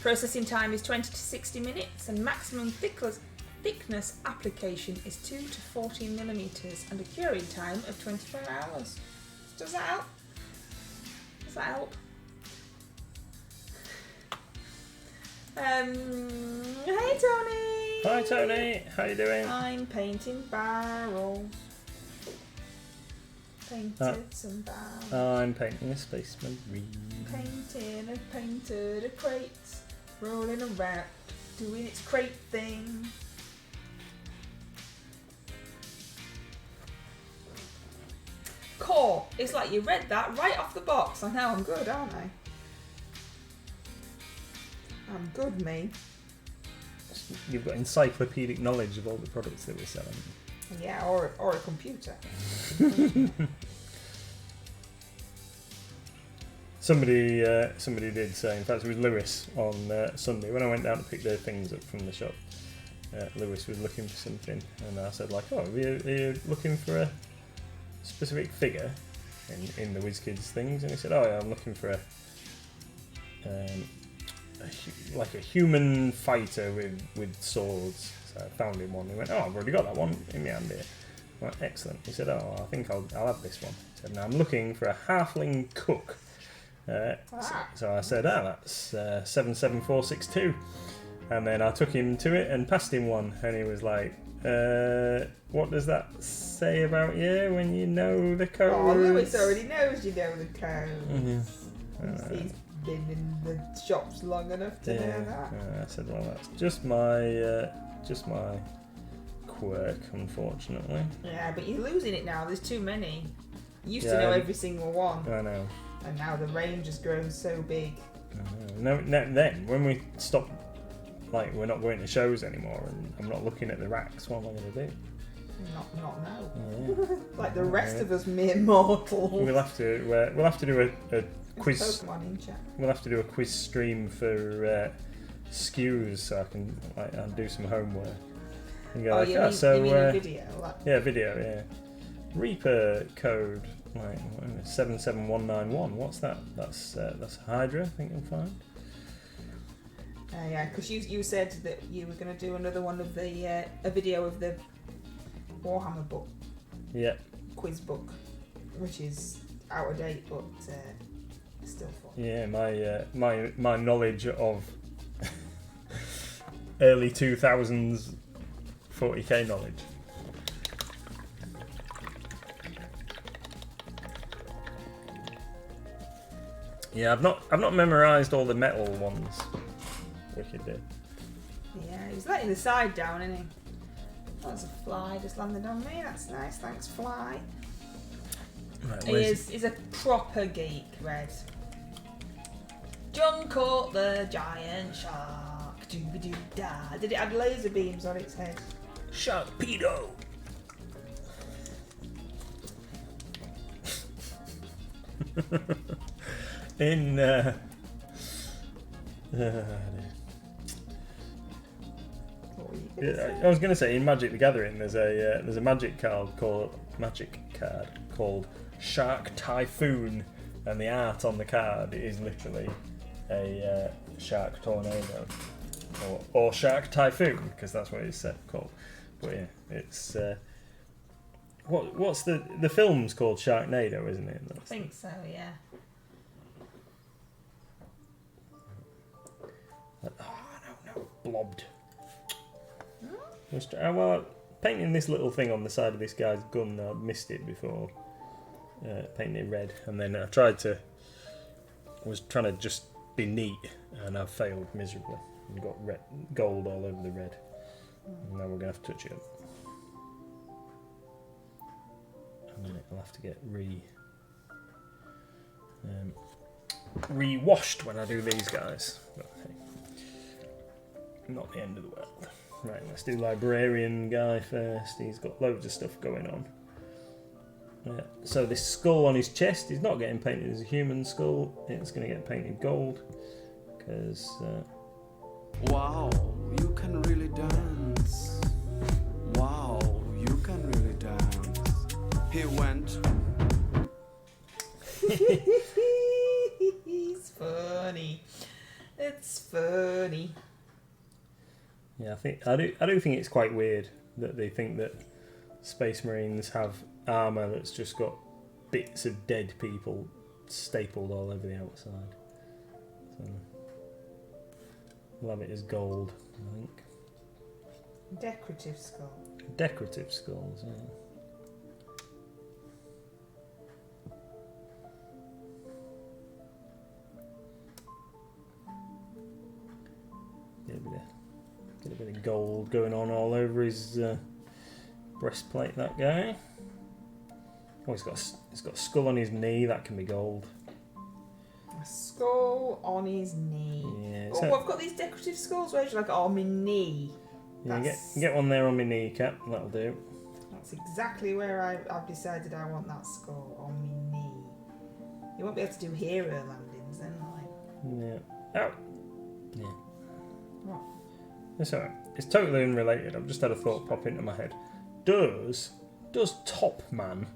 Processing time is 20 to 60 minutes, and maximum thickness application is 2 to 14 millimetres, and a curing time of 24 hours. Does that help? Does that help? Hey Tony! Hi Tony, how you doing? I'm painting barrels. Painted some barrels. I'm painting a space marine. Painting and painted a crate, rolling around, doing its crate thing. Core. It's like you read that right off the box. I know I'm good, aren't I? I'm good, me. You've got encyclopedic knowledge of all the products that we're selling. Yeah, or a computer. Somebody did say, in fact it was Lewis on Sunday, when I went down to pick their things up from the shop, Lewis was looking for something, and I said like, oh, are you looking for a specific figure in the WizKids things? And he said, oh yeah, I'm looking for like a human fighter with swords. So I found him one. He went, oh, I've already got that one in my hand here. I went, excellent. He said, oh, I think I'll have this one. He said, now I'm looking for a halfling cook. So I said, that's 77462. And then I took him to it and passed him one, and he was like, what does that say about you when you know the code? Oh, Lewis already knows you know the code. Mm-hmm. He's been in the shops long enough to know that. I said, well, that's just my quirk, unfortunately. Yeah, but you're losing it now. There's too many. You used to know every single one. I know. And now the range has grown so big. No, then when we stop, like we're not going to shows anymore, and I'm not looking at the racks, what am I going to do? Not now. Yeah. Like the rest of us mere mortals. We'll have to do a quiz. Pokemon in chat. We'll have to do a quiz stream for SKUs, so I can I'll do some homework. And go You mean a video? Yeah, video. Yeah. Reaper code. Like 77191. What's that? That's Hydra, I think you'll find. Yeah, because you said that you were going to do another one of the a video of the Warhammer book. Yeah. Quiz book, which is out of date, but still fun. Yeah, my knowledge of early 2000s 40k knowledge. Yeah, I've not memorised all the metal ones. Wicked did. Yeah, he's letting the side down, isn't he? That's a fly just landed on me. That's nice, thanks, fly. Right, He's a proper geek, Red. John caught the giant shark. Dooby-doo-da. Did it have laser beams on its head? Sharkpedo. In What were you gonna say? I was going to say in Magic the Gathering there's a magic card called Shark Typhoon, and the art on the card is literally a shark tornado or Shark Typhoon, because that's what it's called. But yeah, it's what's the film's called Sharknado, isn't it? I think so, yeah. No, blobbed. Well, painting this little thing on the side of this guy's gun, I missed it before painting it red, and then I was trying to just be neat, and I failed miserably and got gold all over the red. And now we're gonna have to touch it up, and then it'll have to get re-washed when I do these guys. But hey, not the end of the world. Right, let's do librarian guy first. He's got loads of stuff going on. So this skull on his chest is not getting painted as a human skull. It's going to get painted gold because. Wow, you can really dance. Wow, you can really dance. He went. He's funny. It's funny. Yeah, I do think it's quite weird that they think that Space Marines have armour that's just got bits of dead people stapled all over the outside. So we'll have it as gold, I think. Decorative skull. Decorative skulls, yeah. Get a bit of gold going on all over his breastplate, that guy. Oh, he's got a skull on his knee, that can be gold. A skull on his knee. Yeah, Oh, I've got these decorative skulls where you're like, oh, my knee. Yeah, get one there on my kneecap, that'll do. That's exactly where I've decided I want that skull, on my knee. You won't be able to do hero landings then, like. Yeah. Oh. Yeah. What? It's alright. It's totally unrelated. I've just had a thought pop into my head. Does Top Man,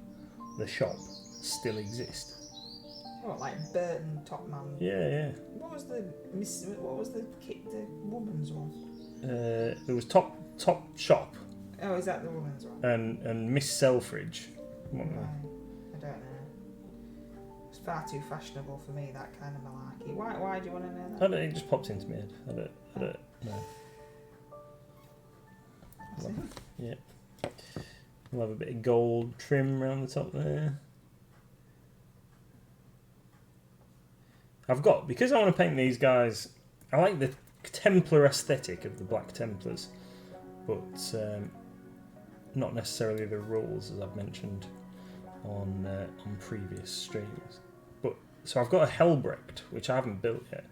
the shop, still exist? What, like Burton Top Man? Yeah. What was the woman's one? There was Top Shop Oh, is that the woman's one? and Miss Selfridge. What No, were I don't know. It's far too fashionable for me, that kind of malarkey. Why do you want to know they? that? It just popped into my head. I don't know. Yeah. We'll have a bit of gold trim around the top there. Because I want to paint these guys, I like the Templar aesthetic of the Black Templars, but not necessarily the rules, as I've mentioned on previous streams. But so I've got a Helbrecht, which I haven't built yet,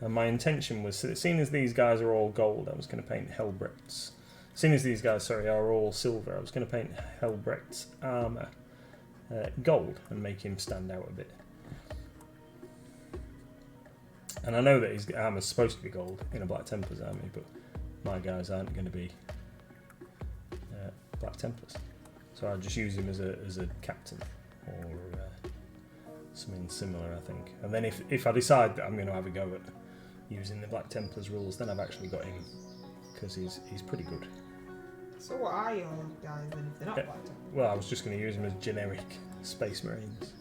and my intention was, seeing as these guys are all gold, I was going to paint Helbrechts. Seeing as these guys, are all silver, I was going to paint Helbrecht's armour gold and make him stand out a bit. And I know that his armour's supposed to be gold in a Black Templars army, but my guys aren't going to be Black Templars. So I'll just use him as a captain or something similar, I think. And then if I decide that I'm going to have a go at using the Black Templars rules, then I've actually got him, because he's pretty good. So what are your guys then if they're not Black Templars? Well, I was just going to use him as generic Space Marines.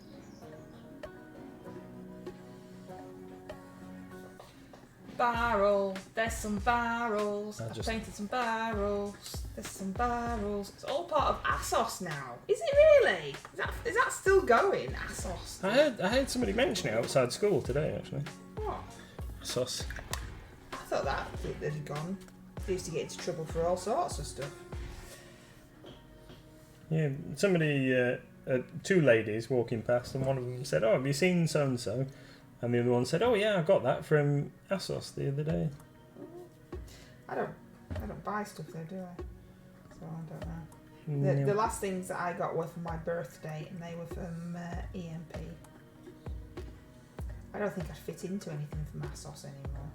Barrels, there's some barrels. I've painted some barrels. There's some barrels. It's all part of ASOS now. Is it really? Is that still going? ASOS. I heard somebody mention it outside school today, actually. What? ASOS. I thought that had gone. They used to get into trouble for all sorts of stuff. Yeah, somebody, two ladies walking past, and one of them said, "Oh, have you seen so and so?" And the other one said, "Oh yeah, I got that from ASOS the other day." I don't buy stuff there, do I? So I don't know. The last things that I got were for my birthday, and they were from EMP. I don't think I'd fit into anything from ASOS anymore.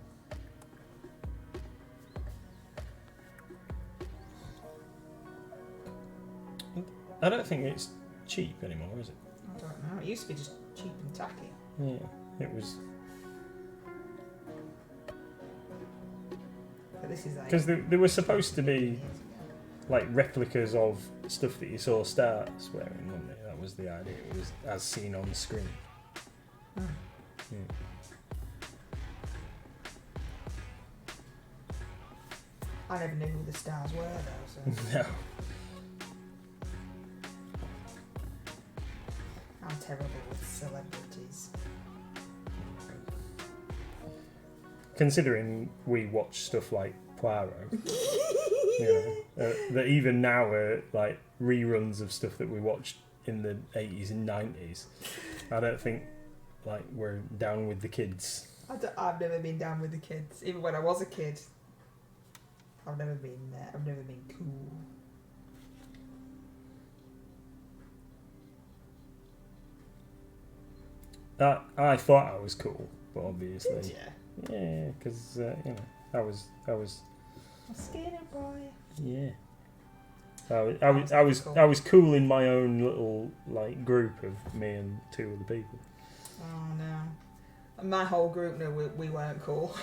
I don't think it's cheap anymore, is it? I don't know. It used to be just cheap and tacky. Yeah, it was. But this is like... Because they were supposed to be like replicas of stuff that you saw stars wearing, weren't they? That was the idea. It was as seen on the screen. Oh. Yeah. I never knew who the stars were though, so... No. I'm terrible with celebrities. Considering we watch stuff like Poirot, that even now are like reruns of stuff that we watched in the 80s and 90s. I don't think like we're down with the kids. I've never been down with the kids. Even when I was a kid, I've never been cool. I thought I was cool, but obviously, Did you? yeah, because you know, I was, A skinny boy. yeah. I was cool in my own little like group of me and 2 other people. Oh no. And my whole group knew we weren't cool.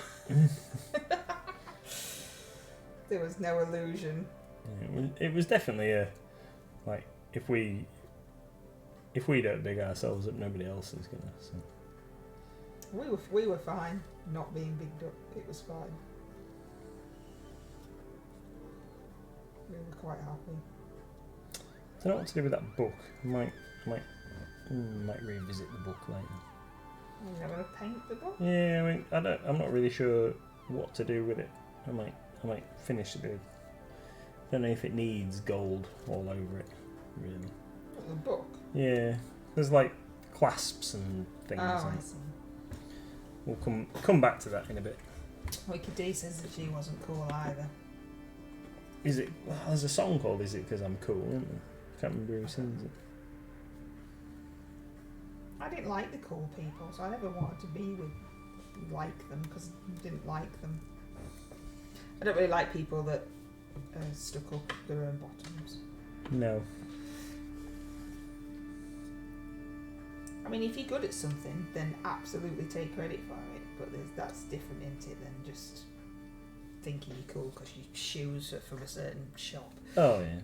There was no illusion. Yeah, it was definitely a like if we don't big ourselves up, nobody else is gonna. So. We were fine not being bigged up. It was fine. We were quite happy. I don't know what to do with that book. I might revisit the book later. Are you not going to paint the book? Yeah, I mean, I'm not really sure what to do with it. I might finish it. I don't know if it needs gold all over it, really. What, the book? Yeah, there's like clasps and things. Oh, and I see. We'll come back to that in a bit. Wiki D says that she wasn't cool either. Is it? Well, there's a song called "Is It Because I'm Cool"? Isn't there? I can't remember who sings it. I didn't like the cool people, so I never wanted to be like them because I didn't like them. I don't really like people that stuck up their own bottoms. No. I mean, if you're good at something, then absolutely take credit for it. But that's different, isn't it, than just thinking you're cool because your shoes are from a certain shop. Oh yeah.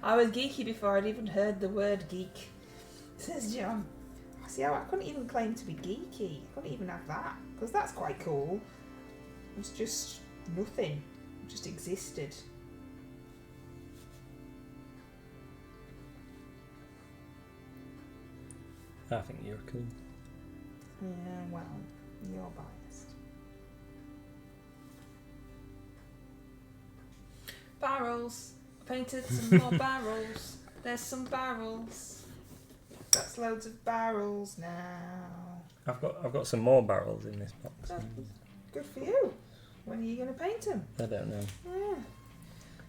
I was geeky before I'd even heard the word geek, says John. See how I couldn't even claim to be geeky. I couldn't even have that because that's quite cool. It was just nothing. It just existed. I think you're cool. Yeah, well, you're biased. Barrels. I painted some more barrels. There's some barrels. That's loads of barrels now. I've got some more barrels in this box. Oh, good for you. When are you going to paint them? I don't know. Yeah.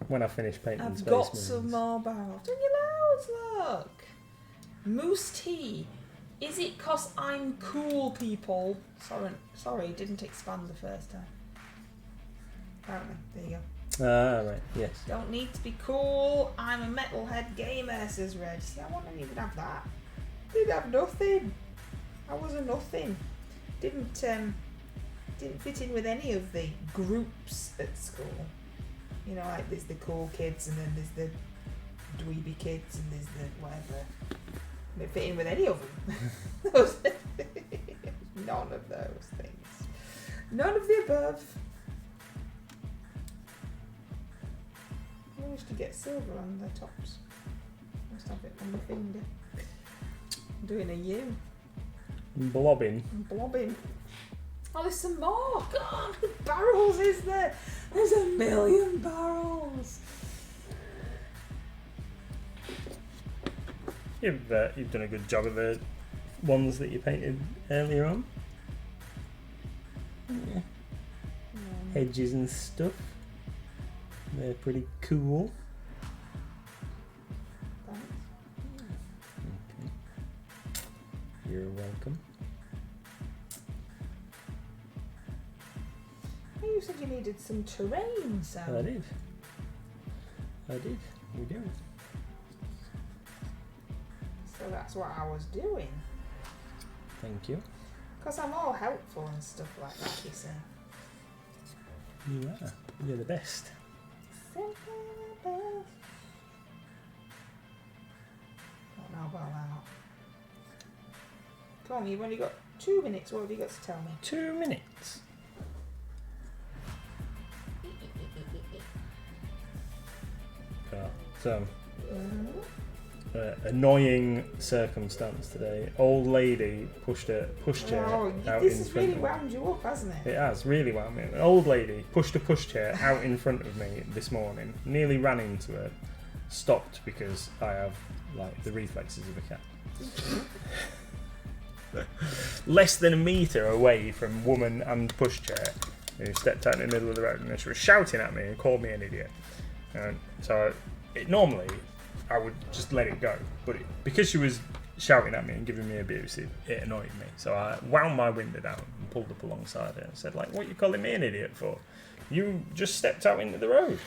When I finish painting I've Space got Marines. some more barrels. Don't you loads, look. Moose tea. Is it 'cause I'm cool, people? Sorry, didn't expand the first time. Apparently, there you go. Ah, right, yes. Don't need to be cool. I'm a metalhead gamer, says Red. See, I wouldn't even have that. Didn't have nothing. I was a nothing. Didn't fit in with any of the groups at school. You know, like there's the cool kids and then there's the dweeby kids and there's the whatever. I didn't fit in with any of them. None of those things. None of the above. I managed to get silver on the tops. Must have it on my finger. I'm doing a U. Blobbing. I'm blobbing. Oh, there's some more. God, how many barrels is there? There's 1,000,000 barrels. You've done a good job of the ones that you painted earlier on. Yeah. Hedges and stuff. They're pretty cool. Thanks. Okay. You're welcome. Oh, you said you needed some terrain, so. I did. We do. So that's what I was doing. Thank you. Because I'm all helpful and stuff like that, you see. You are. You're the best. Simply the best. Don't know about that. Come on, you've only got 2 minutes. What have you got to tell me? 2 minutes. So, annoying circumstance today. Old lady pushed a pushchair out this in has front really of me. wound you up, hasn't it? It has really wound me up. An old lady pushed a pushchair out in front of me this morning. Nearly ran into her. Stopped because I have like the reflexes of a cat. Less than a metre away from woman and pushchair, who stepped out in the middle of the road and she was shouting at me and called me an idiot. And so normally I would just let it go, but because she was shouting at me and giving me abuse. It annoyed me. So I wound my window down and pulled up alongside her and said, like, what are you calling me an idiot for? You just stepped out into the road.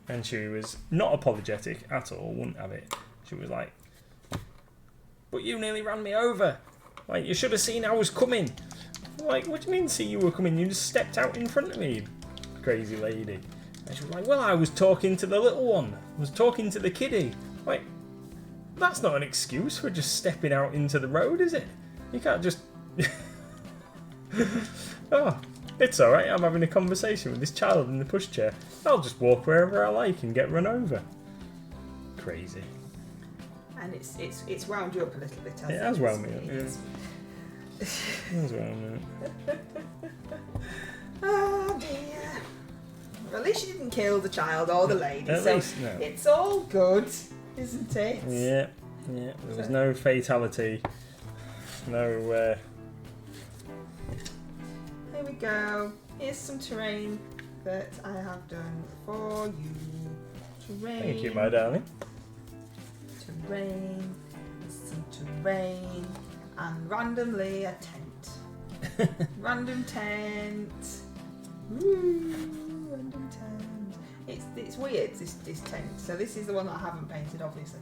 And she was not apologetic at all, wouldn't have it. She was like, but you nearly ran me over. Like, you should have seen I was coming. Like, what do you mean see you were coming? You just stepped out in front of me, crazy lady. And she was like, well, I was talking to the little one. I was talking to the kiddie. Like, that's not an excuse for just stepping out into the road, is it? You can't just... Oh, it's alright, I'm having a conversation with this child in the pushchair. I'll just walk wherever I like and get run over. Crazy. And it's wound you up a little bit, hasn't it? It has wound me up, yeah. It has wound me up. Oh dear. Well, at least you didn't kill the child or the lady, At so least, no. it's all good, isn't it? Yeah, there was no fatality. No, Here we go. Here's some terrain that I have done for you. Terrain. thank you, my darling. Terrain. Some terrain. And randomly a tent. Random tent. Woo, random tent. It's weird, this tent. So this is the one that I haven't painted, obviously.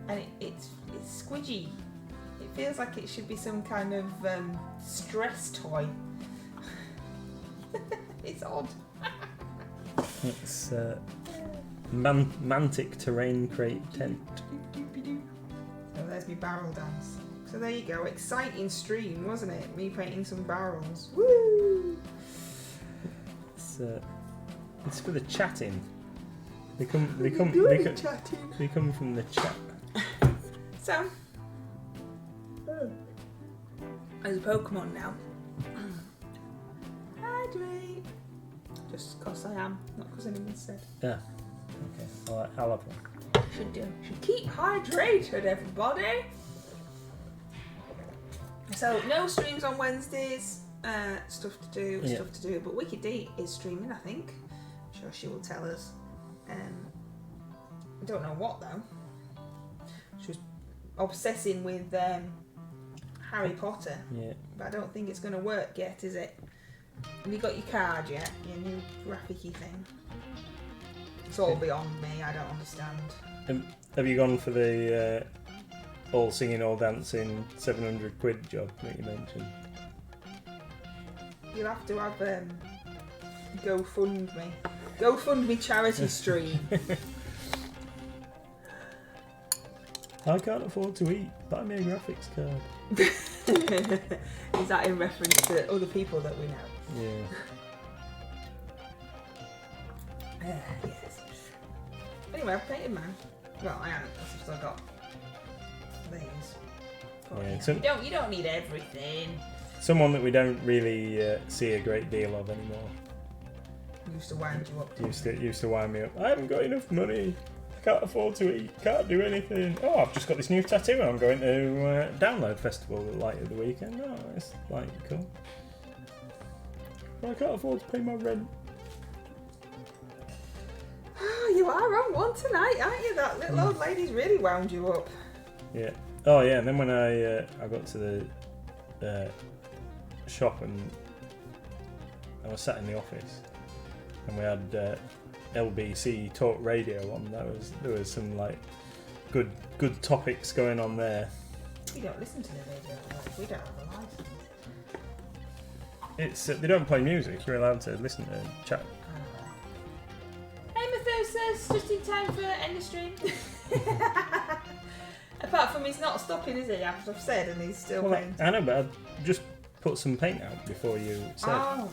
And it's squidgy. It feels like it should be some kind of stress toy. It's odd. It's Mantic terrain crate tent. So there's my barrel dance. So there you go. Exciting stream, wasn't it? Me painting some barrels. Woo! It's for the chatting. They come from the chat. So, there's a Pokemon now. Hydrate. Just because I am, not because anyone said. Yeah. Okay. I'll have one. Should keep hydrated, everybody. So no streams on Wednesdays. Stuff to do. But Wicked D is streaming, I think. I'm sure she will tell us. I don't know what though. She was obsessing with Harry Potter. Yeah. But I don't think it's going to work yet, is it? Have you got your card yet? Your new graphic-y thing? It's all beyond me, I don't understand. Have you gone for the all singing, all dancing, 700 quid job that you mentioned? You'll have to have GoFundMe charity stream. I can't afford to eat. Buy me a graphics card. Is that in reference to other people that we know? Yeah. Yes. Anyway, I've painted mine. Well, I haven't, because I've still got these. But Yeah, you don't need everything. Someone that we don't really see a great deal of anymore. Used to wind you up. Used to wind me up. I haven't got enough money. I can't afford to eat. Can't do anything. Oh, I've just got this new tattoo and I'm going to Download Festival light of the weekend. Oh, it's like cool. But I can't afford to pay my rent. Oh, you are on one tonight, aren't you? That little old lady's really wound you up. Yeah. Oh yeah. And then when I got to the shop and I was sat in the office and we had LBC Talk Radio on. There was some like good topics going on there. We don't listen to the radio. We don't have a license. It's they don't play music. You're allowed to listen to chat. Hey Methuselah, just in time for end of stream. Apart from he's not stopping, is he? After I've said, and he's still playing. I know, but I just put some paint out before you said. Oh.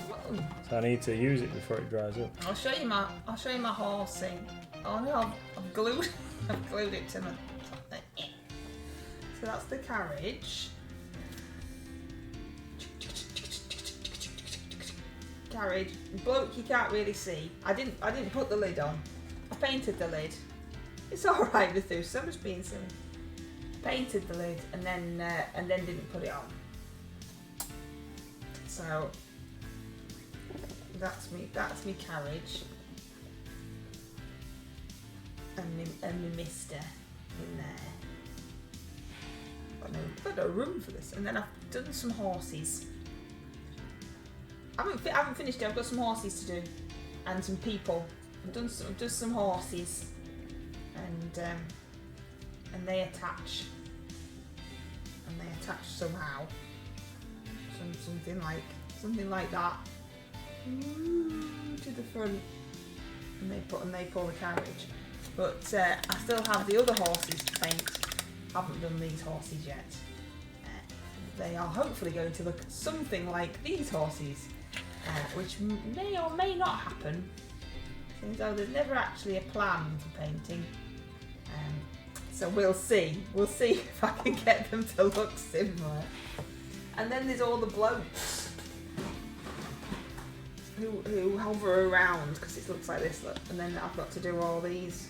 So I need to use it before it dries up. I'll show you my horsing. Oh no, I've glued it to my top there. So that's the carriage. Carriage. Bloke you can't really see. I didn't put the lid on. I painted the lid. It's alright with this, I'm just being silly. Painted the lid and then didn't put it on. So that's me carriage. And me mister in there. got no room for this. And then I've done some horses. I haven't finished it. I've got some horses to do, and some people. I've done some horses, and they attach. And they attach somehow. Something like that. To the front, and they pull the carriage. But I still have the other horses to paint. Haven't done these horses yet. They are hopefully going to look something like these horses, which may or may not happen. So there's never actually a plan for painting. So we'll see. We'll see if I can get them to look similar. And then there's all the blokes who hover around, because it looks like this, look. And then I've got to do all these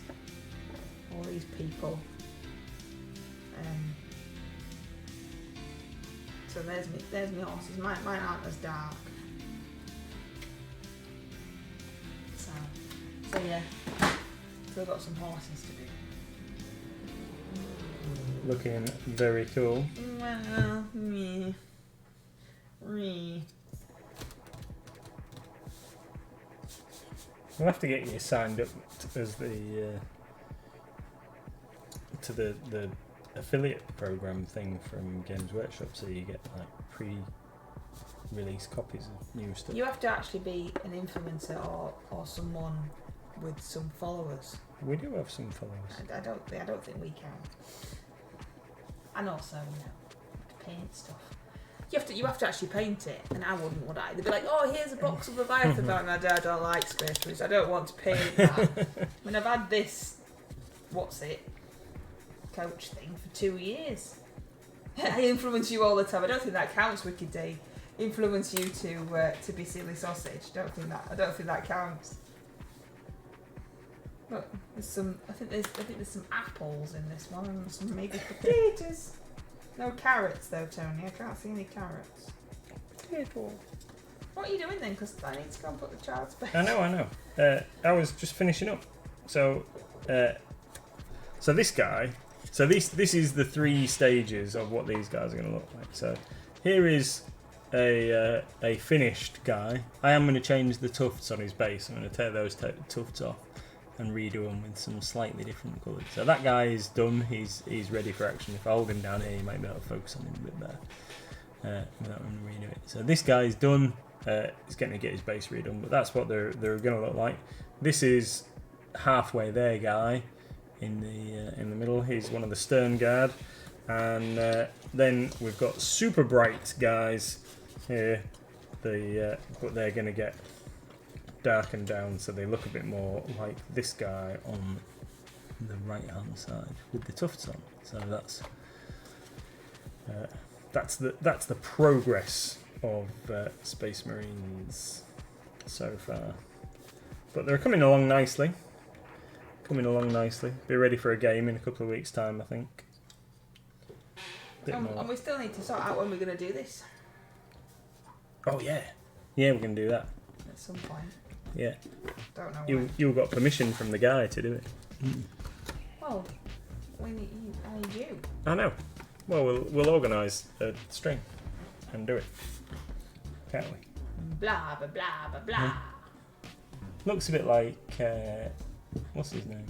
people. So there's me horses. Mine aren't as dark. So yeah. So I've got some horses to do. Looking very cool. Well, me. We'll have to get you signed up as the to the affiliate program thing from Games Workshop, so you get like pre-release copies of new stuff. You have to actually be an influencer or someone with some followers. We do have some followers. I don't think we can. And also, paint stuff. You have to actually paint it, and I wouldn't, would I? They'd be like, oh, here's a box of Leviathan. And I don't like Space Marines. I don't want to paint that. I mean, I've had this, coach thing for 2 years. I influence you all the time. I don't think that counts, Wicked D. Influence you to be silly sausage. I don't think that counts. Look, there's some. I think there's some apples in this one, and some maybe potatoes. No carrots though, Tony. I can't see any carrots. Potato. What are you doing then? Because I need to go and put the child's bed. I know. I was just finishing up. So this guy. So this is the 3 stages of what these guys are going to look like. So here is a finished guy. I am going to change the tufts on his base. I'm going to take those tufts off and redo them with some slightly different colours. So that guy is done. He's ready for action. If I hold him down here, you might be able to focus on him a bit better without having to redo it. So this guy is done. He's going to get his base redone, but that's what they're going to look like. This is halfway there guy in the middle. He's one of the stern guard, and then we've got super bright guys here. But they're going to get darkened down so they look a bit more like this guy on the right hand side with the tufts on. So that's the progress of Space Marines so far. But they're coming along nicely. Be ready for a game in a couple of weeks' time, I think. And we still need to sort out when we're going to do this. Oh yeah, we're going to do that at some point. Yeah. Don't know when. You got permission from the guy to do it. Well, I need you. I know. Well, we'll organise a string and do it, can't we? Blah blah blah blah blah. Looks a bit like what's his name?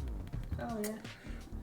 Oh yeah.